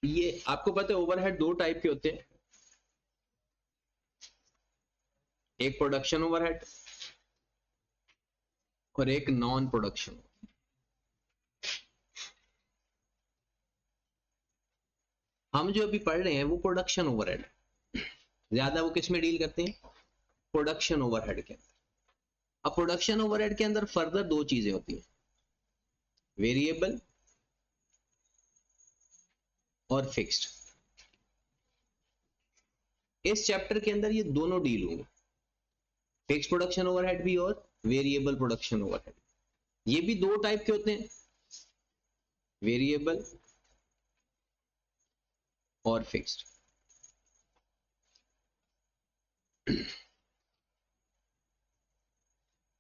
ये आपको पता है ओवरहेड दो टाइप के होते हैं, एक प्रोडक्शन ओवरहेड और एक नॉन प्रोडक्शन। हम जो अभी पढ़ रहे हैं वो प्रोडक्शन ओवरहेड, ज्यादा वो किस में डील करते हैं, प्रोडक्शन ओवरहेड के अंदर। अब प्रोडक्शन ओवरहेड के अंदर फर्दर दो चीजें होती हैं, वेरिएबल और फिक्स्ड। इस चैप्टर के अंदर ये दोनों डील होंगे, फिक्स्ड प्रोडक्शन ओवरहेड भी और वेरिएबल प्रोडक्शन ओवरहेड। ये भी दो टाइप के होते हैं, वेरिएबल और फिक्स्ड।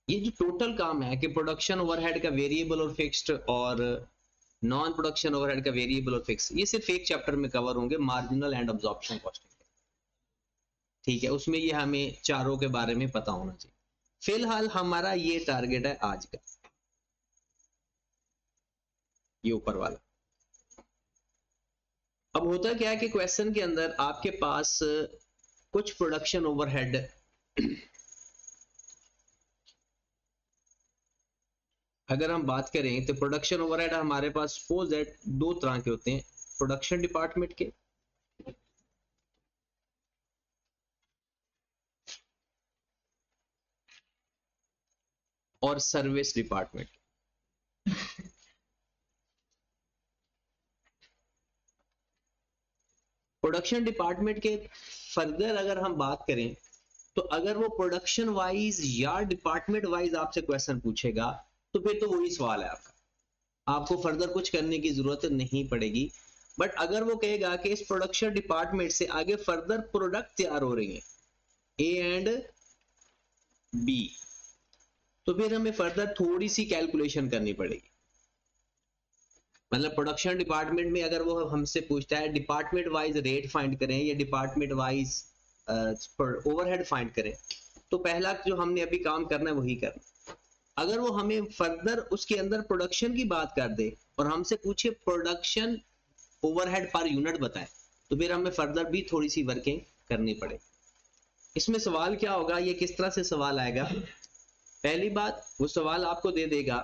ये जो टोटल काम है कि प्रोडक्शन ओवरहेड का वेरिएबल और फिक्स्ड और नॉन प्रोडक्शन ओवरहेड का वेरिएबल और फिक्स्ड, ये सिर्फ एक चैप्टर में कवर होंगे, मार्जिनल एंड अब्जॉर्प्शन कॉस्टिंग। ठीक है, उसमें ये हमें चारों के बारे में पता होना चाहिए। फिलहाल हमारा ये टारगेट है आज का, ये ऊपर वाला। अब होता क्या है कि क्वेश्चन के अंदर आपके पास कुछ प्रोडक्शन ओवरहेड अगर हम बात करें तो प्रोडक्शन ओवरहेड हमारे पास सपोज दैट दो तरह के होते हैं, प्रोडक्शन डिपार्टमेंट के और सर्विस डिपार्टमेंट। प्रोडक्शन डिपार्टमेंट के फर्दर अगर हम बात करें तो अगर वो प्रोडक्शन वाइज या डिपार्टमेंट वाइज आपसे क्वेश्चन पूछेगा तो फिर तो वही सवाल है आपका, आपको फर्दर कुछ करने की जरूरत नहीं पड़ेगी। बट अगर वो कहेगा कि इस प्रोडक्शन डिपार्टमेंट से आगे फर्दर प्रोडक्ट तैयार हो रही हैं ए एंड बी, तो फिर हमें फर्दर थोड़ी सी कैलकुलेशन करनी पड़ेगी। मतलब प्रोडक्शन डिपार्टमेंट में अगर वो हमसे पूछता है डिपार्टमेंट वाइज रेट फाइंड करें या डिपार्टमेंट वाइज ओवरहेड फाइंड करें, तो पहला जो हमने अभी काम करना है वही करना। अगर वो हमें फर्दर उसके अंदर प्रोडक्शन की बात कर दे और हमसे पूछे प्रोडक्शन ओवरहेड पर यूनिट बताएं, तो फिर हमें फर्दर भी थोड़ी सी वर्किंग करनी पड़े। इसमें सवाल क्या होगा, ये किस तरह से सवाल आएगा। पहली बात, वो सवाल आपको दे देगा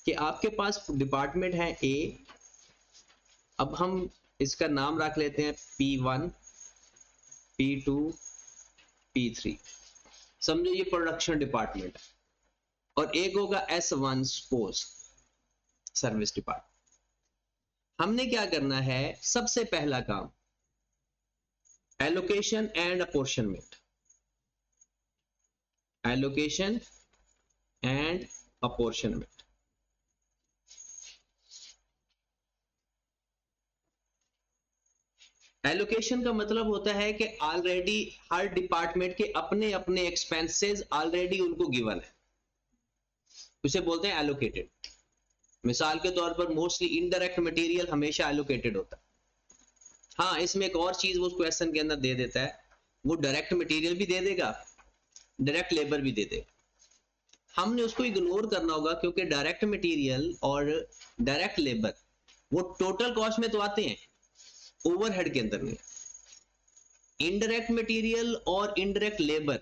कि आपके पास डिपार्टमेंट है ए, अब हम इसका नाम रख लेते हैं P1 P2 P3, समझो ये प्रोडक्शन डिपार्टमेंट है, और एक होगा S1 सपोज सर्विस डिपार्टमेंट। हमने क्या करना है, सबसे पहला काम allocation and apportionment, allocation and apportionment. Allocation का मतलब होता है कि ऑलरेडी हर डिपार्टमेंट के अपने अपने एक्सपेंसेस ऑलरेडी उनको गिवन है, उसे बोलते हैं एलोकेटेड। मिसाल के तौर पर मोस्टली इनडायरेक्ट मटेरियल हमेशा एलोकेटेड होता है। हाँ, इसमें एक और चीज वो क्वेश्चन के अंदर दे देता है, वो डायरेक्ट मटेरियल भी दे देगा, डायरेक्ट लेबर भी दे देगा। हमने उसको इग्नोर करना होगा क्योंकि डायरेक्ट मटेरियल और डायरेक्ट लेबर वो टोटल कॉस्ट में तो आते हैं, ओवरहेड के अंदर नहीं। इनडायरेक्ट मटेरियल और इनडायरेक्ट लेबर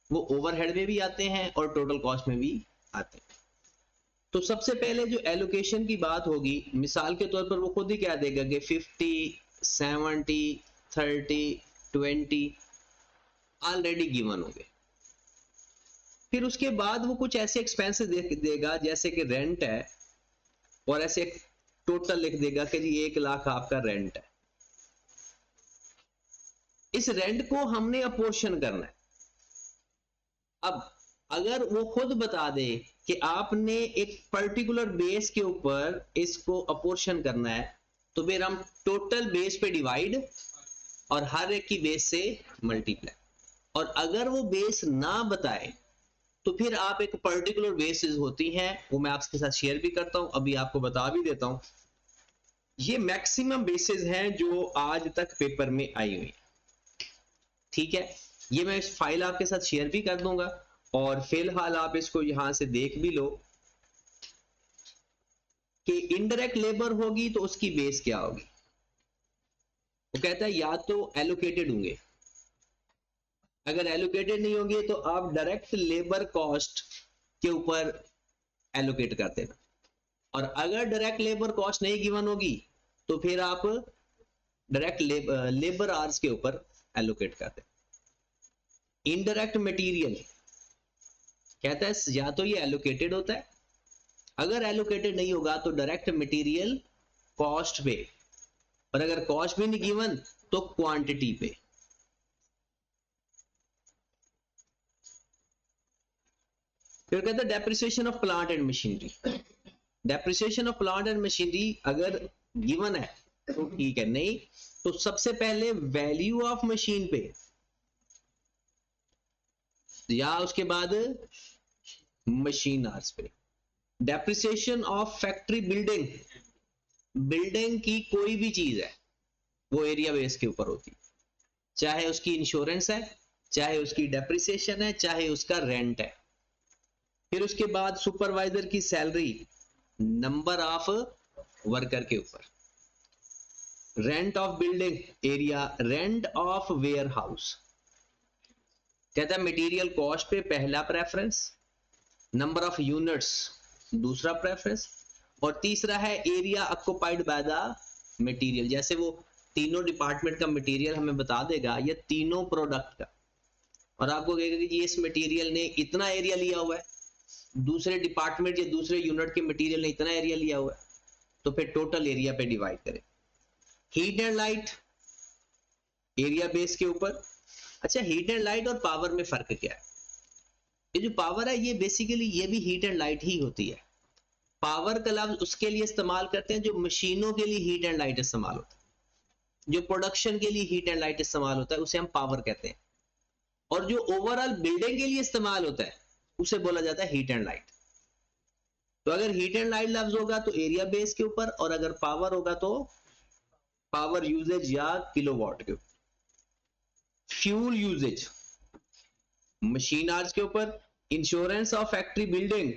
वो ओवरहेड में भी आते हैं और टोटल कॉस्ट में भी आते हैं। तो सबसे पहले जो एलोकेशन की बात होगी, मिसाल के तौर पर वो खुद ही क्या देगा कि 50 70 30 20 ऑलरेडी गिवन होंगे। फिर उसके बाद वो कुछ ऐसे एक्सपेंसेस देगा जैसे कि रेंट है, और ऐसे टोटल लिख देगा कि जी 1 लाख आपका रेंट है। इस रेंट को हमने अपोर्शन करना है। अब अगर वो खुद बता दे कि आपने एक पर्टिकुलर बेस के ऊपर इसको अपोर्शन करना है, तो फिर हम टोटल बेस पे डिवाइड और हर एक की बेस से मल्टीप्लाई। और अगर वो बेस ना बताए तो फिर आप एक पर्टिकुलर बेसिस होती हैं, वो मैं आपके साथ शेयर भी करता हूं, अभी आपको बता भी देता हूं। ये मैक्सिमम बेसिस हैं जो आज तक पेपर में आई हुई। ठीक है, ये मैं इस फाइल आपके साथ शेयर भी कर दूंगा, और फिलहाल आप इसको यहां से देख भी लो कि इनडायरेक्ट लेबर होगी तो उसकी बेस क्या होगी। वो कहता है या तो एलोकेटेड होंगे, अगर एलोकेटेड नहीं होंगे तो आप डायरेक्ट लेबर कॉस्ट के ऊपर एलोकेट कर देना, और अगर डायरेक्ट लेबर कॉस्ट नहीं गिवन होगी तो फिर आप डायरेक्ट लेबर आवर्स के ऊपर एलोकेट कर दें। इनडायरेक्ट मटेरियल कहता है या तो ये एलोकेटेड होता है, अगर एलोकेटेड नहीं होगा तो डायरेक्ट मटेरियल कॉस्ट पे, और अगर कॉस्ट भी नहीं गिवन तो क्वांटिटी पे। फिर कहता है depreciation of plant and machinery. Depreciation of plant and machinery अगर गिवन है तो ठीक है, नहीं तो सबसे पहले वैल्यू ऑफ मशीन पे, या उसके बाद मशीन आवर्स पे। Depreciation of factory building, building की कोई भी चीज है वो एरिया बेस के ऊपर होती है, चाहे उसकी इंश्योरेंस है, चाहे उसकी डेप्रिसिएशन है, चाहे उसका रेंट है। फिर उसके बाद सुपरवाइजर की सैलरी नंबर ऑफ वर्कर के ऊपर, rent of building area, rent of warehouse. कहता है मटेरियल कॉस्ट पे पहला प्रेफरेंस, नंबर ऑफ यूनिट्स दूसरा प्रेफरेंस, और तीसरा है area occupied by the material. जैसे वो तीनों डिपार्टमेंट का मटेरियल हमें बता देगा, ये तीनों प्रोडक्ट का, और आपको कहेगा कि इस मटेरियल ने इतना एरिया लिया हुआ है, दूसरे डिपार्टमेंट या दूसरे यूनिट के मटेरियल ने इतना एरिया लिया हुआ है, तो फिर टोटल एरिया पे डिवाइड करें। Heat and light area base के ऊपर। अच्छा, हीट एंड लाइट और पावर में फर्क क्या है? ये जो पावर है ये बेसिकली ये भी हीट एंड लाइट ही होती है। पावर का लफ्ज उसके लिए इस्तेमाल करते हैं जो मशीनों के लिए हीट एंड लाइट इस्तेमाल होता है, जो प्रोडक्शन के लिए हीट एंड लाइट इस्तेमाल होता है उसे हम पावर कहते हैं, और जो ओवरऑल बिल्डिंग के लिए इस्तेमाल होता है उसे बोला जाता है हीट एंड लाइट। तो अगर हीट एंड लाइट लफ्ज होगा तो एरिया बेस के ऊपर, और अगर पावर होगा तो पावर यूजेज या किलोवाट के ऊपर। फ्यूल यूजेज मशीन आवर्स के ऊपर। Insurance of factory building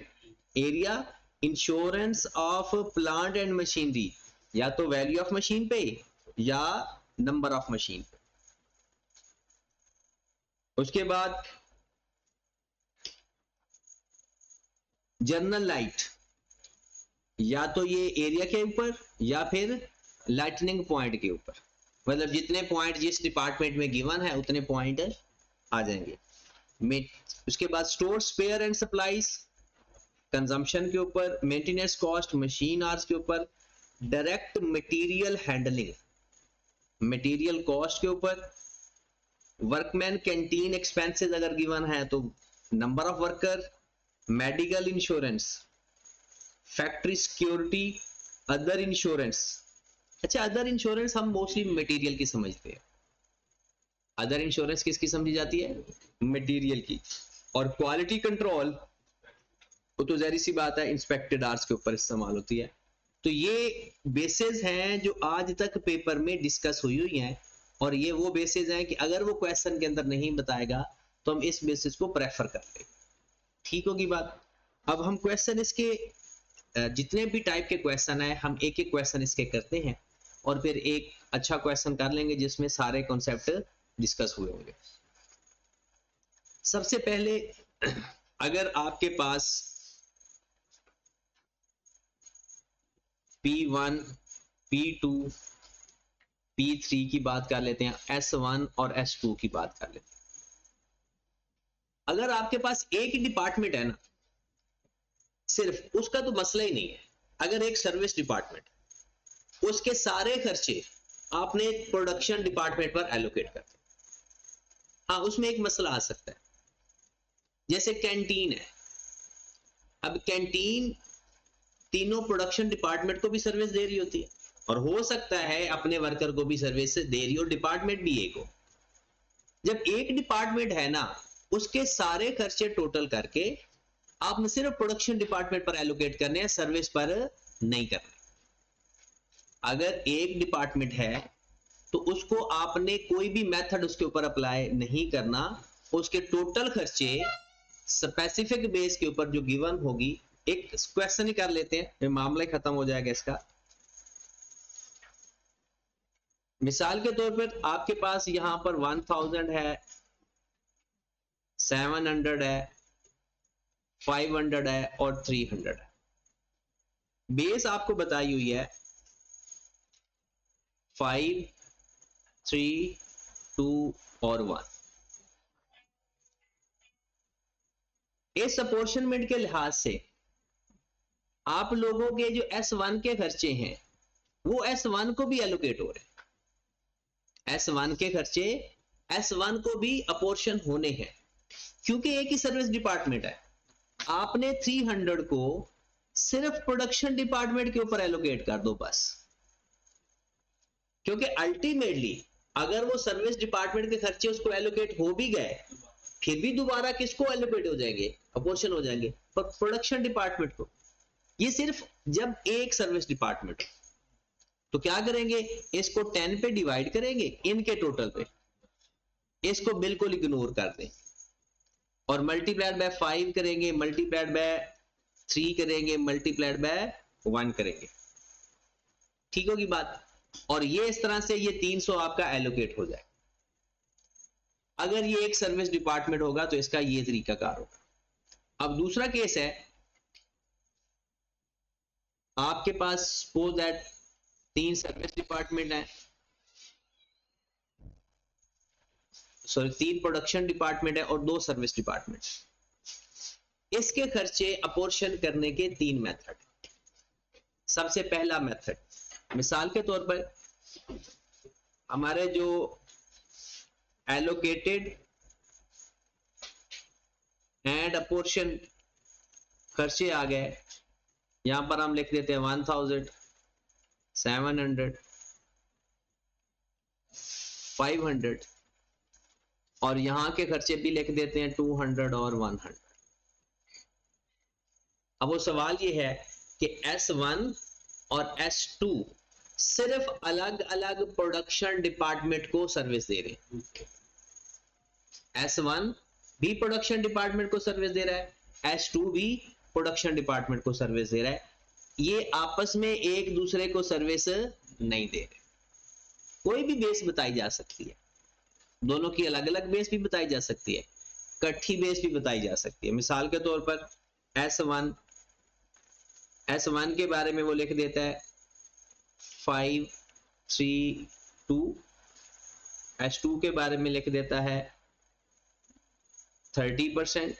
area, insurance of plant and machinery या तो वैल्यू ऑफ मशीन पे या नंबर ऑफ मशीन पे। उसके बाद जनरल लाइट, या तो ये एरिया के ऊपर या फिर लाइटनिंग पॉइंट के ऊपर, मतलब जितने पॉइंट जिस डिपार्टमेंट में गिवन है उतने पॉइंट आ जाएंगे। उसके बाद store spare and supplies consumption के ऊपर, मेंटेनेंस कॉस्ट मशीन आवर्स के ऊपर, direct material handling material cost के ऊपर, वर्कमैन कैंटीन एक्सपेंसेस अगर गिवन है तो number of worker, medical insurance, factory security, other insurance. अच्छा, अदर इंश्योरेंस हम मोस्टली मटेरियल की समझते हैं। अदर इंश्योरेंस किसकी समझी जाती है? मटेरियल की। और क्वालिटी कंट्रोल वो तो जहरी सी बात है इंस्पेक्टेड आवर्स के ऊपर इस्तेमाल होती है। तो ये बेसिस हैं जो आज तक पेपर में डिस्कस हुई हैं, और ये वो बेसिस हैं कि अगर वो क्वेश्चन के अंदर नहीं बताएगा तो हम इस बेसिस को प्रेफर करते हैं। ठीक होगी बात? अब हम क्वेश्चन इसके जितने भी टाइप के क्वेश्चन है हम एक एक क्वेश्चन इसके करते हैं, और फिर एक अच्छा क्वेश्चन कर लेंगे जिसमें सारे कॉन्सेप्ट डिस्कस हुए होंगे। सबसे पहले अगर आपके पास P1, P2, P3 की बात कर लेते हैं, S1 और S2 की बात कर लेते हैं। अगर आपके पास एक ही डिपार्टमेंट है ना सिर्फ, उसका तो मसला ही नहीं है। अगर एक सर्विस डिपार्टमेंट, उसके सारे खर्चे आपने प्रोडक्शन डिपार्टमेंट पर एलोकेट कर दिए, हाँ उसमें एक मसला आ सकता है। जैसे कैंटीन है, अब कैंटीन तीनों प्रोडक्शन डिपार्टमेंट को भी सर्विस दे रही होती है, और हो सकता है अपने वर्कर को भी सर्विस दे रही हो, डिपार्टमेंट भी एक हो। जब एक डिपार्टमेंट है ना, उसके सारे खर्चे टोटल करके आपने सिर्फ प्रोडक्शन डिपार्टमेंट पर एलोकेट करने हैं, सर्विस पर नहीं करने। अगर एक डिपार्टमेंट है तो उसको आपने कोई भी मेथड उसके ऊपर अप्लाई नहीं करना, उसके टोटल खर्चे स्पेसिफिक बेस के ऊपर जो गिवन होगी, एक क्वेश्चन ही कर लेते हैं, मामला ही खत्म हो जाएगा इसका। मिसाल के तौर पर आपके पास यहां पर 1000 है, 700 है, 500 है और 300 है। बेस आपको बताई हुई है 5, 3, 2 और 1। इस अपॉर्चनमेंट के लिहाज से आप लोगों के जो S1 के खर्चे हैं वो S1 को भी एलोकेट हो रहे हैं। S1 के खर्चे S1 को भी अपॉर्शन होने हैं, क्योंकि एक ही सर्विस डिपार्टमेंट है। आपने 300 को सिर्फ प्रोडक्शन डिपार्टमेंट के ऊपर एलोकेट कर दो बस, क्योंकि अल्टीमेटली अगर वो सर्विस डिपार्टमेंट के खर्चे उसको एलोकेट हो भी गए, फिर भी दोबारा किसको एलोकेट हो जाएंगे, अपॉर्शन हो जाएंगे, पर प्रोडक्शन डिपार्टमेंट को। ये सिर्फ जब एक सर्विस डिपार्टमेंट, तो क्या करेंगे, इसको 10 पे डिवाइड करेंगे इनके टोटल पे, इसको बिल्कुल इग्नोर कर दें और मल्टीप्लाइड बाय 5 करेंगे, मल्टीप्लाइड बाय 3 करेंगे, मल्टीप्लाइड बाय 1 करेंगे। ठीक होगी बात। और ये इस तरह से ये 300 आपका एलोकेट हो जाए। अगर ये एक सर्विस डिपार्टमेंट होगा तो इसका ये तरीकाकार होगा। अब दूसरा केस है, आपके पास सपोज दैट 3 सर्विस डिपार्टमेंट है, सॉरी 3 प्रोडक्शन डिपार्टमेंट है और 2 सर्विस डिपार्टमेंट। इसके खर्चे अपॉर्शन करने के 3 मेथड। सबसे पहला मेथड, मिसाल के तौर पर हमारे जो एलोकेटेड एंड अपॉर्शन खर्चे आ गए, यहां पर हम लिख देते हैं 1000, 700, 500 और यहां के खर्चे भी लिख देते हैं 200 और 100। अब वो सवाल ये है कि S1 और S2 सिर्फ अलग अलग प्रोडक्शन डिपार्टमेंट को सर्विस दे रहे हैं। S1 भी प्रोडक्शन डिपार्टमेंट को सर्विस दे रहा है, S2 भी प्रोडक्शन डिपार्टमेंट को सर्विस दे रहा है। ये आपस में एक दूसरे को सर्विस नहीं दे रहे। कोई भी बेस बताई जा सकती है, दोनों की अलग अलग बेस भी बताई जा सकती है, इकट्ठी बेस भी बताई जा सकती है। मिसाल के तौर पर S1 के बारे में वो लिख देता है 5, 3, 2। S2 के बारे में लिख देता है 30%,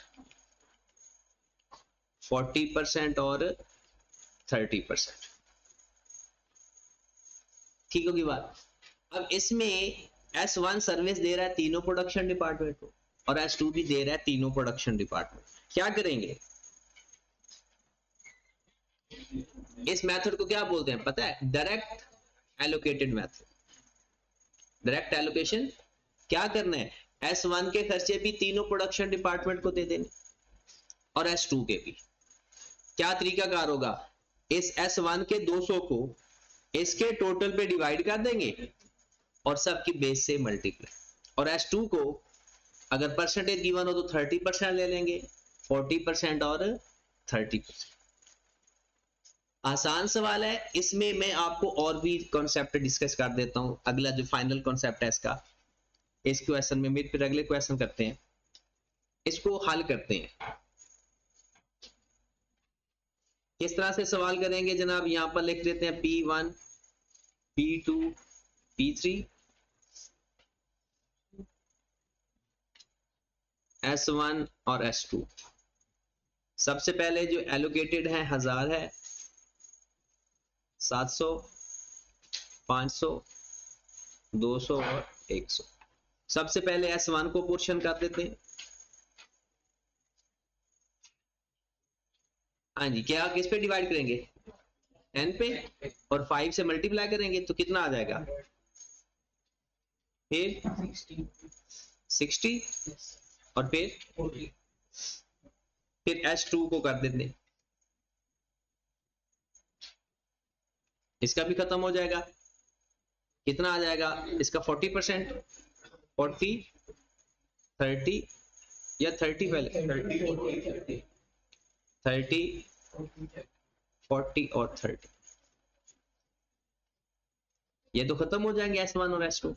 40% और 30%। ठीक होगी बात। अब इसमें S1 सर्विस दे रहा है तीनों प्रोडक्शन डिपार्टमेंट को और S2 भी दे रहा है तीनों प्रोडक्शन डिपार्टमेंट। क्या करेंगे, इस मेथड को क्या बोलते हैं पता है, direct allocated method. Direct allocation क्या करना है, S1 के खर्चे भी तीनों प्रोडक्शन डिपार्टमेंट को दे देने और S2 के भी। क्या तरीकाकार होगा, इस S1 के 200 को इसके टोटल पे डिवाइड कर देंगे और सबकी बेस से मल्टीप्लाई, और S2 को अगर परसेंटेज गिवन हो तो 30% ले लेंगे, 40% और 30%। आसान सवाल है, इसमें मैं आपको और भी कॉन्सेप्ट डिस्कस कर देता हूं। अगला जो फाइनल कॉन्सेप्ट है इसका, इस क्वेश्चन में फिर अगले क्वेश्चन करते हैं, इसको हल करते हैं। किस तरह से सवाल करेंगे जनाब, यहां पर लिख देते हैं P1, P2, P3, S1 और S2। सबसे पहले जो एलोकेटेड है 1000 है, 700, 500, 200 और 100। सबसे पहले S1 को पोर्शन कर देते हैं। हाँ जी, क्या किस पे डिवाइड करेंगे, n पे, और 5 से मल्टीप्लाई करेंगे तो कितना आ जाएगा, फिर 60 और फिर S2 को कर देते हैं, इसका भी खत्म हो जाएगा। कितना आ जाएगा इसका, 40%, 40, 30 या 30 पहले, 30, 40 और 30। ये तो खत्म हो जाएंगे S1 और S2।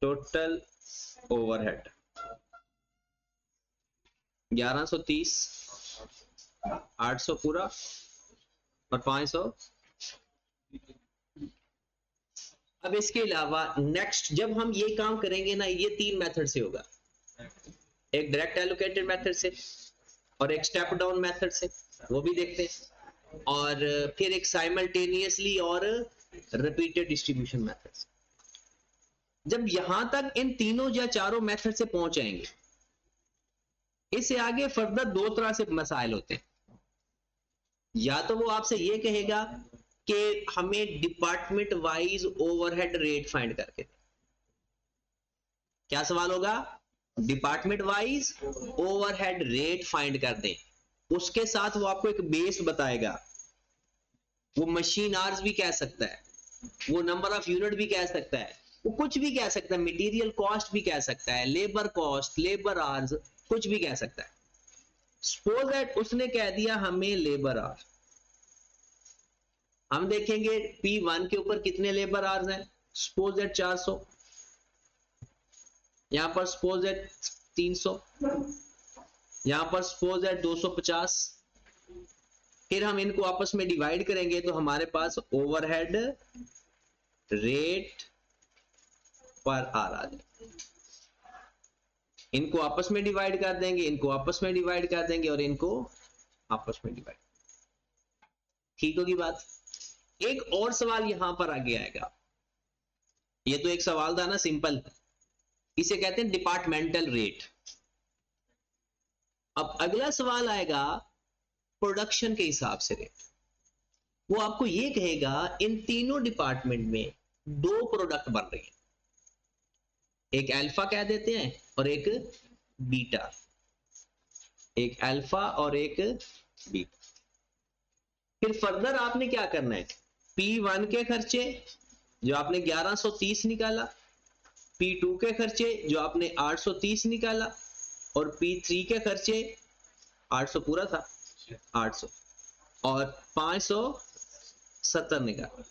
टोटल ओवरहेड 1130, 800 पूरा और 500। अब इसके अलावा नेक्स्ट जब हम ये काम करेंगे ना, ये 3 मेथड से होगा, एक डायरेक्ट एलोकेटेड मेथड से और एक स्टेप डाउन मेथड से, वो भी देखते हैं, और फिर एक साइमल्टेनियसली और रिपीटेड डिस्ट्रीब्यूशन मेथड। जब यहां तक इन तीनों या चारों मेथड से पहुंच जाएंगे, इससे आगे फर्दर 2 तरह से मसाइल होते हैं। या तो वो आपसे ये कहेगा कि हमें department wise overhead rate find करके दे। क्या सवाल होगा? Department wise overhead rate find कर दें। उसके साथ वो आपको एक बेस बताएगा, वो मशीन आवर्स भी कह सकता है, वो नंबर ऑफ यूनिट भी कह सकता है, वो कुछ भी कह सकता है, मटेरियल कॉस्ट भी कह सकता है, लेबर कॉस्ट, लेबर आवर्स, कुछ भी कह सकता है। सपोज दैट उसने कह दिया हमें लेबर आवर्स, हम देखेंगे P1 के ऊपर कितने लेबर आवर्स हैं, सपोज दैट 400, यहां पर सपोज दैट 300, यहां पर सपोज दैट 250। फिर हम इनको आपस में डिवाइड करेंगे तो हमारे पास ओवरहेड रेट पर आवर आ जाए। इनको आपस में डिवाइड कर देंगे, इनको आपस में डिवाइड कर देंगे और इनको आपस में डिवाइड। ठीक होगी बात? एक और सवाल यहां पर आगे आएगा, ये तो एक सवाल था ना सिंपल, इसे कहते हैं डिपार्टमेंटल रेट। अब अगला सवाल आएगा प्रोडक्शन के हिसाब से रेट। वो आपको ये कहेगा इन तीनों डिपार्टमेंट में 2 प्रोडक्ट बन रही हैं, एक अल्फा कह देते हैं और एक बीटा, एक अल्फा और एक बीटा। फिर फर्दर आपने क्या करना है, P1 के खर्चे जो आपने 1130 निकाला, P2 के खर्चे जो आपने 830 निकाला, और P3 के खर्चे 800 पूरा था, 800 और 570 निकाला।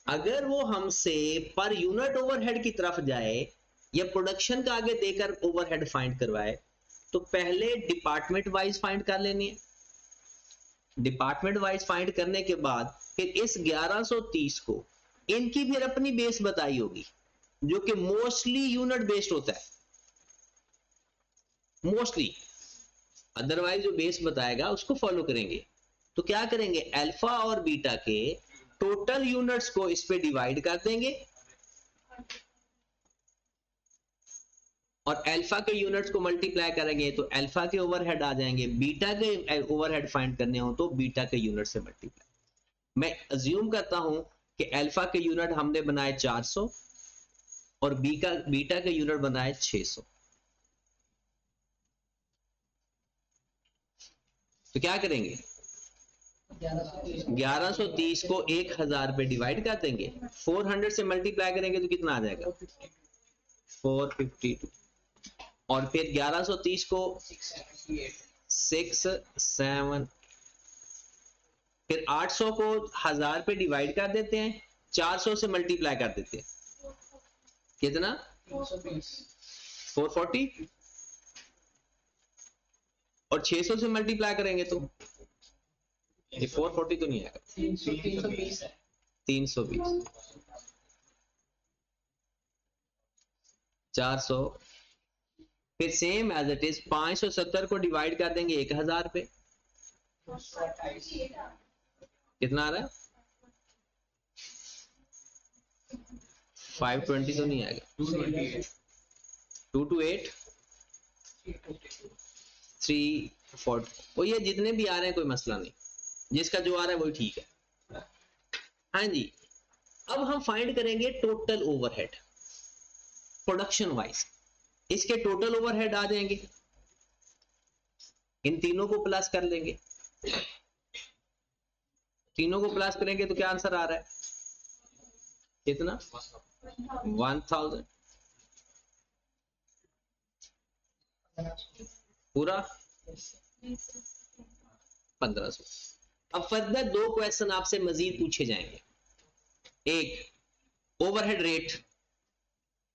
अगर वो हमसे पर यूनिट ओवरहेड की तरफ जाए या प्रोडक्शन का आगे देकर ओवरहेड फाइंड करवाए, तो पहले डिपार्टमेंट वाइज फाइंड कर लेनी है। डिपार्टमेंट वाइज फाइंड करने के बाद फिर इस 1130 को इनकी फिर अपनी बेस बताई होगी, जो कि मोस्टली यूनिट बेस्ड होता है, मोस्टली। अदरवाइज जो बेस बताएगा उसको फॉलो करेंगे। तो क्या करेंगे, अल्फा और बीटा के टोटल यूनिट्स को इस पे डिवाइड कर देंगे और अल्फा के यूनिट्स को मल्टीप्लाई करेंगे तो अल्फा के ओवरहेड आ जाएंगे। बीटा के ओवरहेड फाइंड करने हो तो बीटा के यूनिट से मल्टीप्लाई। मैं अज्यूम करता हूं कि अल्फा के यूनिट हमने बनाए 400 और बीटा के यूनिट बनाए 600। तो क्या करेंगे, 1130 को 1000 पे डिवाइड कर देंगे, 400 से मल्टीप्लाई करेंगे तो कितना आ जाएगा, 452। और फिर 1130 को 6 7, फिर 800 को 1000 पे डिवाइड कर देते हैं, 400 से मल्टीप्लाई कर देते हैं, कितना 440, और 600 से मल्टीप्लाई करेंगे तो ये 440 तो नहीं आएगा, 320 है, 320, 400, फिर सेम एज इट इज 570 को डिवाइड कर देंगे 1000 पे, कितना आ रहा है, 520 तो नहीं आएगा, 228, 340। वो ये जितने भी आ रहे हैं कोई मसला नहीं, जिसका जो आ रहा है वही ठीक है। हाँ जी, अब हम फाइंड करेंगे टोटल ओवरहेड प्रोडक्शन वाइज। इसके टोटल ओवरहेड आ जाएंगे, इन तीनों को प्लस कर लेंगे, तीनों को प्लस करेंगे तो क्या आंसर आ रहा है, कितना 1000 पूरा 1500। अब फर्दर दो क्वेश्चन आपसे मजीद पूछे जाएंगे। एक ओवरहेड रेट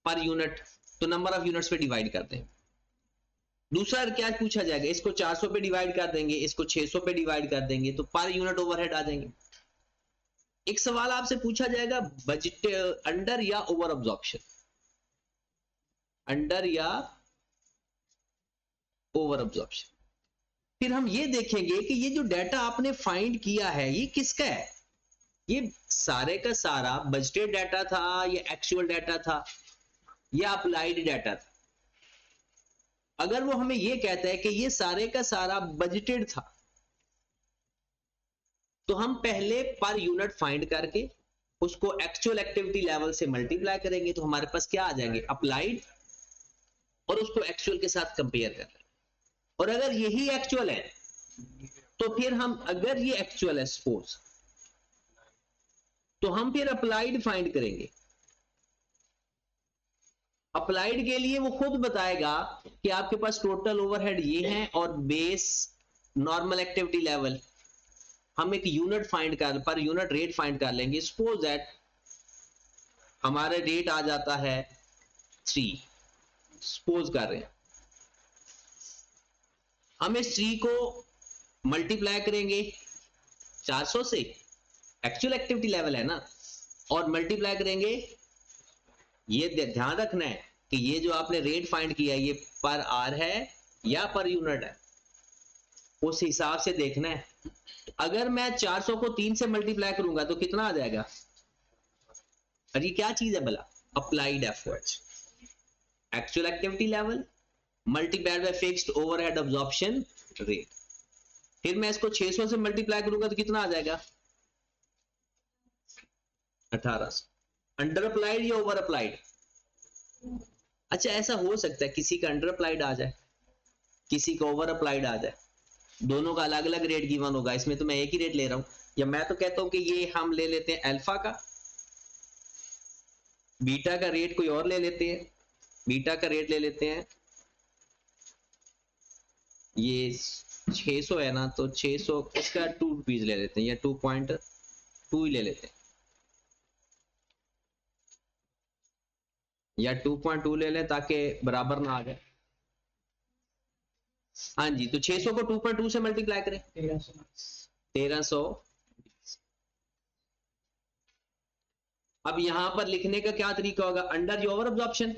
पर यूनिट, तो नंबर ऑफ यूनिट्स पे डिवाइड करते हैं। दूसरा क्या पूछा जाएगा, इसको 400 पे डिवाइड कर देंगे, इसको 600 पे डिवाइड कर देंगे, तो पर यूनिट ओवरहेड आ जाएंगे। एक सवाल आपसे पूछा जाएगा बजट अंडर या ओवर अब्जॉर्प्शन, अंडर या ओवर अब्जॉर्प्शन। फिर हम ये देखेंगे कि ये जो डाटा आपने फाइंड किया है ये किसका है, ये सारे का सारा बजटेड डाटा था या एक्चुअल डाटा था या अप्लाइड डाटा था। अगर वो हमें ये कहता है कि ये सारे का सारा बजटेड था, तो हम पहले पर यूनिट फाइंड करके उसको एक्चुअल एक्टिविटी लेवल से मल्टीप्लाई करेंगे, तो हमारे पास क्या आ जाएंगे, अप्लाइड, और उसको एक्चुअल के साथ कंपेयर कर लेंगे। और अगर यही एक्चुअल है तो फिर हम, अगर ये एक्चुअल है सपोज, तो हम फिर अप्लाइड फाइंड करेंगे। अप्लाइड के लिए वो खुद बताएगा कि आपके पास टोटल ओवरहेड ये है और बेस नॉर्मल एक्टिविटी लेवल। हम एक यूनिट फाइंड कर, पर यूनिट रेट फाइंड कर लेंगे। सपोज दैट हमारा रेट आ जाता है 3, सपोज कर रहे हैं। हम इस 3 को मल्टीप्लाई करेंगे 400 से, एक्चुअल एक्टिविटी लेवल है ना, और मल्टीप्लाई करेंगे, ये ध्यान रखना है कि ये जो आपने रेट फाइंड किया ये पर आर है या पर यूनिट है, उस हिसाब से देखना है। अगर मैं 400 को 3 से मल्टीप्लाई करूंगा तो कितना आ जाएगा, और ये क्या चीज है भला, applied efforts, actual activity level multiplied by fixed overhead absorption rate. फिर मैं इसको 600 से मल्टीप्लाई करूंगा तो कितना आ जाएगा, 1800। अंडर अप्लाइड या ओवर अप्लाइड, अच्छा ऐसा हो सकता है किसी का अंडर अप्लाइड आ जाए, किसी का ओवर अप्लाइड आ जाए, दोनों का अलग अलग रेट गिवन होगा। इसमें तो मैं एक ही रेट ले रहा हूं, या मैं तो कहता हूं कि ये हम ले लेते हैं अल्फा का, बीटा का रेट कोई और ले लेते हैं, बीटा का रेट ले लेते हैं, ये 600 है ना, तो 600 इसका 2 रुपीज ले लेते हैं, या 2.2 ही ले लेते हैं, या 2.2 ले लें ताकि बराबर ना आ जाए। हाँ जी, तो 600 को 2.2 से मल्टीप्लाई करें, 1300। अब यहां पर लिखने का क्या तरीका होगा, अंडर या ओवर अब्जॉर्प्शन,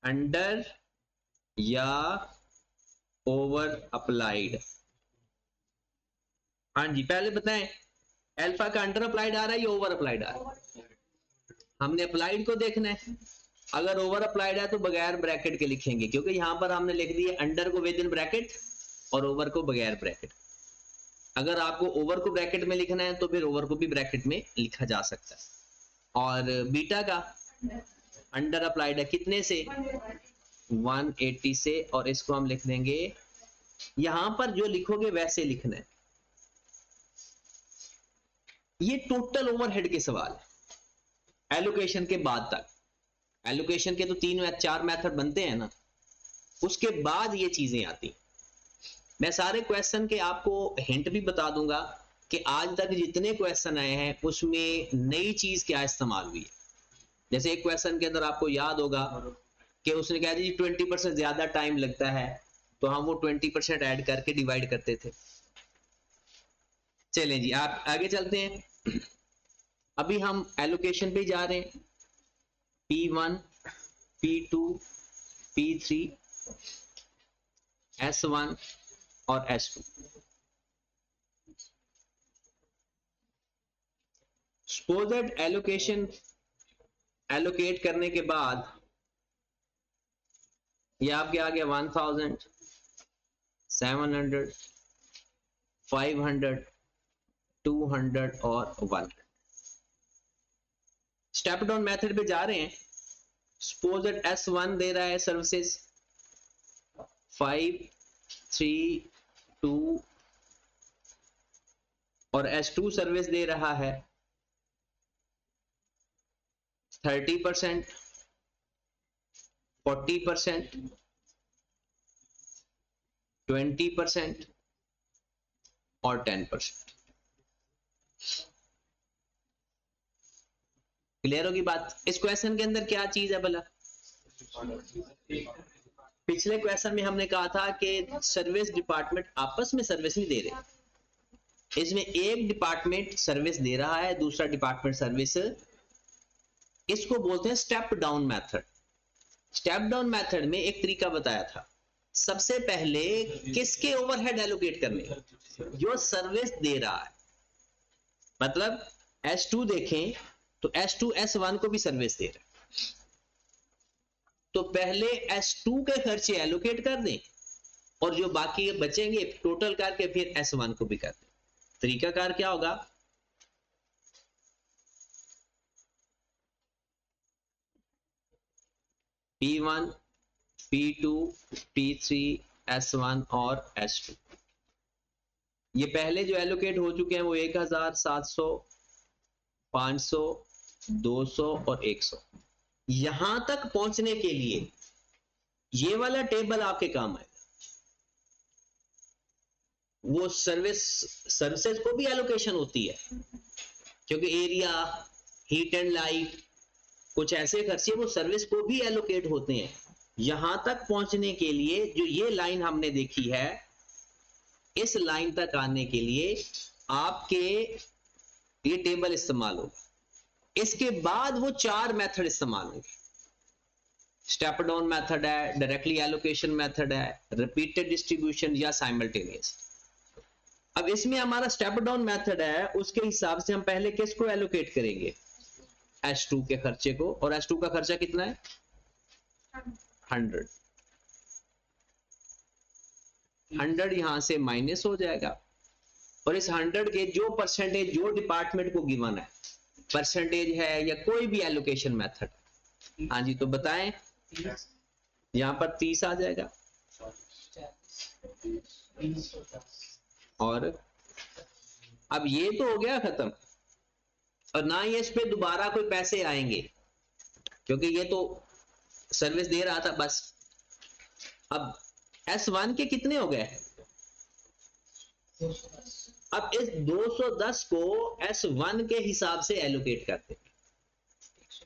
अंडर या ओवर अप्लाइड। हाँ जी, पहले बताएं अल्फा का अंडर अप्लाइड आ रहा है या ओवर अप्लाइड आ रहा है, हमने अप्लाइड को देखना है। अगर ओवर अप्लाइड है तो बगैर ब्रैकेट के लिखेंगे, क्योंकि यहां पर हमने लिख दिया अंडर को विद इन ब्रैकेट और ओवर को बगैर ब्रैकेट। अगर आपको ओवर को ब्रैकेट में लिखना है तो फिर ओवर को भी ब्रैकेट में लिखा जा सकता है। और बीटा का अंडर अप्लाइड है कितने से, 180 से, और इसको हम लिख देंगे, यहां पर जो लिखोगे वैसे लिखना है। ये टोटल ओवरहेड के सवाल है एलोकेशन के बाद तक। एलोकेशन के तो 4 मेथड बनते हैं ना, उसके बाद ये चीजें आती। मैं सारे क्वेश्चन के आपको हिंट भी बता दूंगा कि आज तक जितने क्वेश्चन आए हैं उसमें नई चीज क्या इस्तेमाल हुई है। जैसे एक क्वेश्चन के अंदर आपको याद होगा कि उसने कहा जी 20% ज्यादा टाइम लगता है, तो हम वो 20% ऐड करके डिवाइड करते थे। चलें जी, आप आगे चलते हैं। अभी हम एलोकेशन पे जा रहे हैं, P1, P2, P3, S1 और S2। Suppose that allocation allocate करने के बाद ये आपके आ गया 1000, 700, 500, 200 और 100। स्टेप डाउन मेथड पे जा रहे हैं। सपोज दैट S1 दे रहा है सर्विसेज 5, 3, 2 और S2 सर्विस दे रहा है 30%, 40%, 20%, और 10%। क्लियर होगी बात? इस क्वेश्चन के अंदर क्या चीज है भला? पिछले क्वेश्चन में हमने कहा था कि सर्विस डिपार्टमेंट आपस में सर्विस नहीं दे रहे, इसमें एक डिपार्टमेंट सर्विस दे रहा है, दूसरा डिपार्टमेंट सर्विस, इसको बोलते हैं step down method. Step down method में एक तरीका बताया था, सबसे पहले किसके ओवरहेड एलोकेट करने? जो सर्विस दे रहा है। मतलब S2 देखें तो S2 S1 को भी सर्विस दे रहा है, तो पहले S2 के खर्चे एलोकेट कर दें और जो बाकी बचेंगे टोटल करके फिर S1 को भी कर दें। तरीकाकार क्या होगा? P1, P2, P3, S1 और S2, ये पहले जो एलोकेट हो चुके हैं वो 1000, 700, 500, 200 और 100। यहां तक पहुंचने के लिए ये वाला टेबल आपके काम आएगा। वो सर्विसेज को भी एलोकेशन होती है, क्योंकि एरिया, हीट एंड लाइट, कुछ ऐसे खर्चे वो सर्विस को भी एलोकेट होते हैं। यहां तक पहुंचने के लिए जो ये लाइन हमने देखी है, इस लाइन तक आने के लिए आपके ये टेबल इस्तेमाल होगा। इसके बाद वो 4 मेथड इस्तेमाल होंगे। स्टेप डाउन मेथड है, डायरेक्टली एलोकेशन मेथड है, रिपीटेड डिस्ट्रीब्यूशन या साइमल्टेनियस। अब इसमें हमारा स्टेप डाउन मेथड है, उसके हिसाब से हम पहले किसको एलोकेट करेंगे? S2 के खर्चे को। और S2 का खर्चा कितना है? 100। 100 यहां से माइनस हो जाएगा और इस 100 के जो परसेंटेज जो डिपार्टमेंट को गिवन है, परसेंटेज है या कोई भी एलोकेशन मेथड, हाँ जी, तो बताएं। यहां पर 30 आ जाएगा और अब ये तो हो गया खत्म, और ना ही इस पे दोबारा कोई पैसे आएंगे क्योंकि ये तो सर्विस दे रहा था बस। अब S1 के कितने हो गए? अब इस 210 को S1 के हिसाब से एलोकेट करते,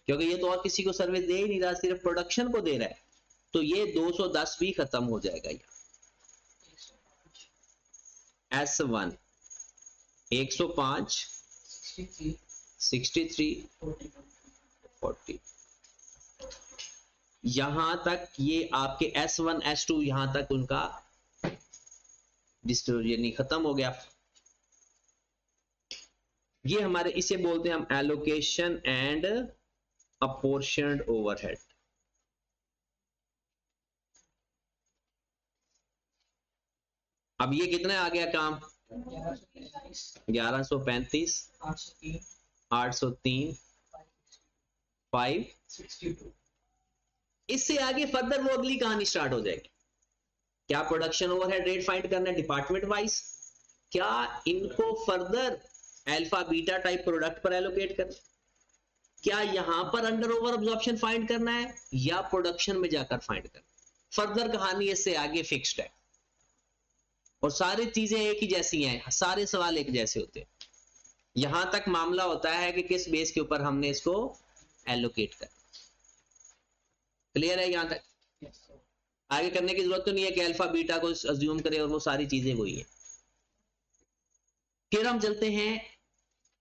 क्योंकि ये तो और किसी को सर्विस दे ही नहीं रहा, सिर्फ प्रोडक्शन को दे रहा है, तो ये 210 भी खत्म हो जाएगा। यहाँ S1 105, 63, 40, यहां तक ये आपके S1 S2 यहां तक उनका डिस्ट्रीब्यूशन खत्म हो गया। ये हमारे, इसे बोलते हैं हम एलोकेशन एंड अपोर्शन्ड ओवरहेड। अब ये कितना आ गया काम? 1135, 803, 562। इससे आगे फर्दर वो अगली कहानी स्टार्ट हो जाएगी। क्या प्रोडक्शन ओवरहेड रेट फाइंड करना है डिपार्टमेंट वाइज? क्या इनको further alpha beta type product पर एलोकेट करना? क्या यहां पर अंडर ओवर अब्जॉर्प्शन फाइंड करना है या प्रोडक्शन में जाकर फाइंड करना? फर्दर कहानी इससे आगे फिक्स्ड है और सारी चीजें एक ही जैसी हैं, सारे सवाल एक जैसे होते हैं। यहां तक मामला होता है कि किस बेस के ऊपर हमने इसको एलोकेट कर। क्लियर है यहां तक? आगे करने की जरूरत तो नहीं है कि अल्फा बीटा को अज्यूम करें और वो सारी चीजें वही है। फिर हम चलते हैं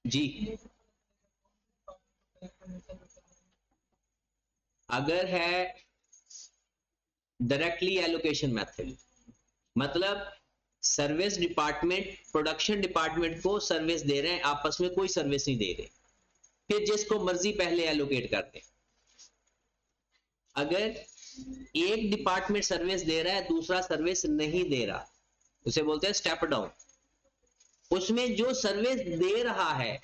जी, अगर है डायरेक्टली एलोकेशन मेथड, मतलब सर्विस डिपार्टमेंट प्रोडक्शन डिपार्टमेंट को सर्विस दे रहे हैं, आपस में कोई सर्विस नहीं दे रहे, फिर जिसको मर्जी पहले एलोकेट कर दे। अगर एक डिपार्टमेंट सर्विस दे रहा है, दूसरा सर्विस नहीं दे रहा, उसे बोलते हैं स्टेप डाउन। उसमें जो सर्विस दे रहा है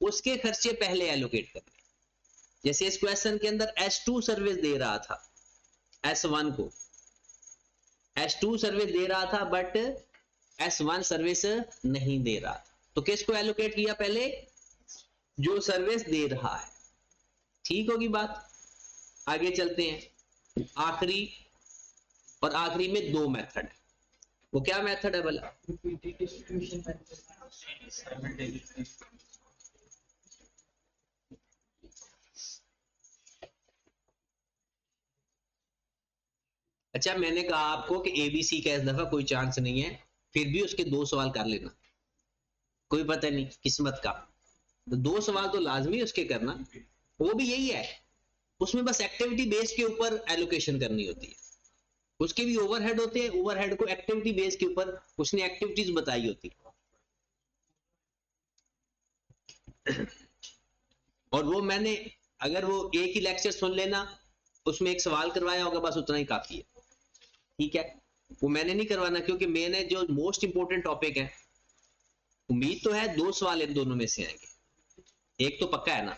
उसके खर्चे पहले एलोकेट करने। जैसे इस क्वेश्चन के अंदर S2 सर्विस दे रहा था S1 को, S2 सर्विस दे रहा था बट S1 सर्विस नहीं दे रहा था, तो किसको एलोकेट किया? पहले जो सर्विस दे रहा है। ठीक होगी बात? आगे चलते हैं। आखिरी, और आखिरी में 2 मेथड है। वो क्या मेथड है भला? अच्छा, मैंने कहा आपको कि एबीसी का इस दफा कोई चांस नहीं है, फिर भी उसके 2 सवाल कर लेना, कोई पता नहीं किस्मत का। तो 2 सवाल तो लाजमी उसके करना, वो भी यही है, उसमें बस एक्टिविटी बेस के ऊपर एलोकेशन करनी होती है। उसके भी ओवरहेड होते हैं, ओवरहेड को एक्टिविटी बेस के ऊपर उसने एक्टिविटीज बताई होती और वो मैंने, अगर वो एक ही लेक्चर सुन लेना, उसमें एक सवाल करवाया होगा, बस उतना ही काफी है, ठीक है। वो मैंने नहीं करवाना, क्योंकि मैंने जो मोस्ट इंपोर्टेंट टॉपिक है, उम्मीद तो है 2 सवाल इन दोनों में से आएंगे, एक तो पक्का है ना,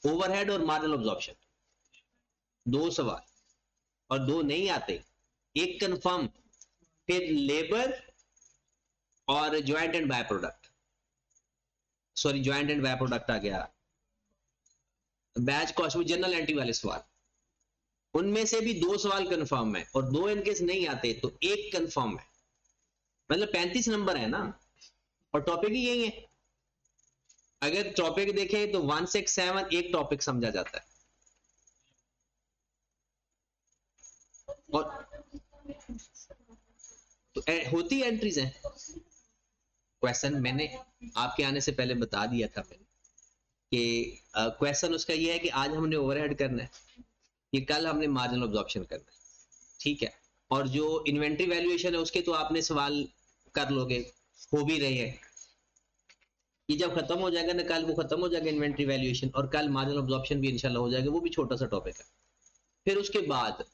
ओवरहेड और मार्जिनल ऑब्जॉर्प्शन, 2 सवाल, और 2 नहीं आते, एक कंफर्म, फिर लेबर और joint and by product, sorry joint and by product आ गया, बैच कॉस्ट में जनरल एंट्री वाले सवाल, उनमें से भी 2 सवाल कंफर्म है, और 2 इनकेस नहीं आते तो एक कंफर्म है, मतलब 35 नंबर है ना, और टॉपिक ही यही है। अगर टॉपिक देखें तो 1 6 7 एक टॉपिक समझा जाता है, और तो होती एंट्रीज हैं। क्वेश्चन मैंने आपके आने से पहले बता दिया था मैंने कि क्वेश्चन उसका ये है कि आज हमने ओवरहेड करना है, ये कल हमने मार्जिनल ऑब्जॉर्प्शन करना है, ठीक है। और जो इन्वेंट्री वैल्यूएशन है उसके तो आपने सवाल कर लोगे, हो भी रहे हैं, ये जब खत्म हो जाएगा ना, कल वो खत्म हो जाएगा इन्वेंट्री वैल्यूएशन, और कल मार्जिनल ऑब्जॉर्प्शन भी इंशाल्लाह हो जाएगा, वो भी छोटा सा टॉपिक है। फिर उसके बाद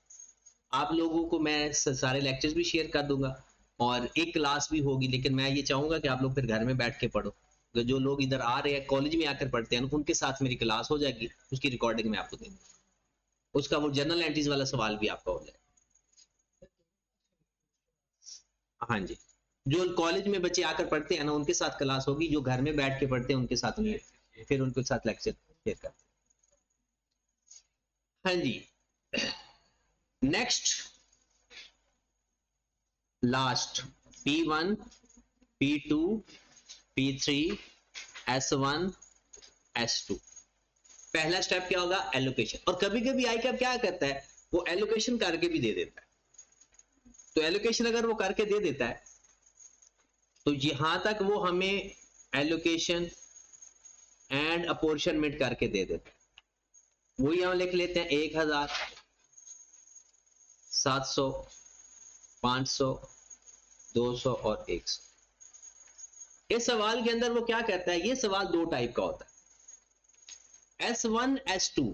आप लोगों को मैं सारे लेक्चर्स भी शेयर कर दूंगा, और एक क्लास भी होगी, लेकिन मैं ये चाहूंगा कि आप लोग फिर घर में बैठ के पढ़ो, तो जो लोग इधर आ रहे हैं कॉलेज में आकर पढ़ते हैं उनके साथ मेरी क्लास हो जाएगी, उसकी रिकॉर्डिंग मैं आपको दूंगा, उसका वो जनरल एंट्रीज वाला सवाल भी आपका हो जाएगा। हाँ जी, जो कॉलेज में बच्चे आकर पढ़ते हैं ना उनके साथ क्लास होगी, जो घर में बैठ के पढ़ते हैं उनके साथ नहीं, फिर उनके साथ लेक्चर शेयर करते हैं। हाँ जी, next last, P1 P2 P3 S1 S2। पहला स्टेप क्या होगा? एलोकेशन। और कभी कभी आई कैप क्या करता है, वो एलोकेशन करके भी दे देता है, तो एलोकेशन अगर वो करके दे देता है तो यहां तक वो हमें एलोकेशन एंड अपोर्शनमेंट करके दे देता है। वही हम लिख लेते हैं 1000 700 500 200 और 100। इस सवाल के अंदर वो क्या कहता है, ये सवाल 2 टाइप का होता है, S1 S2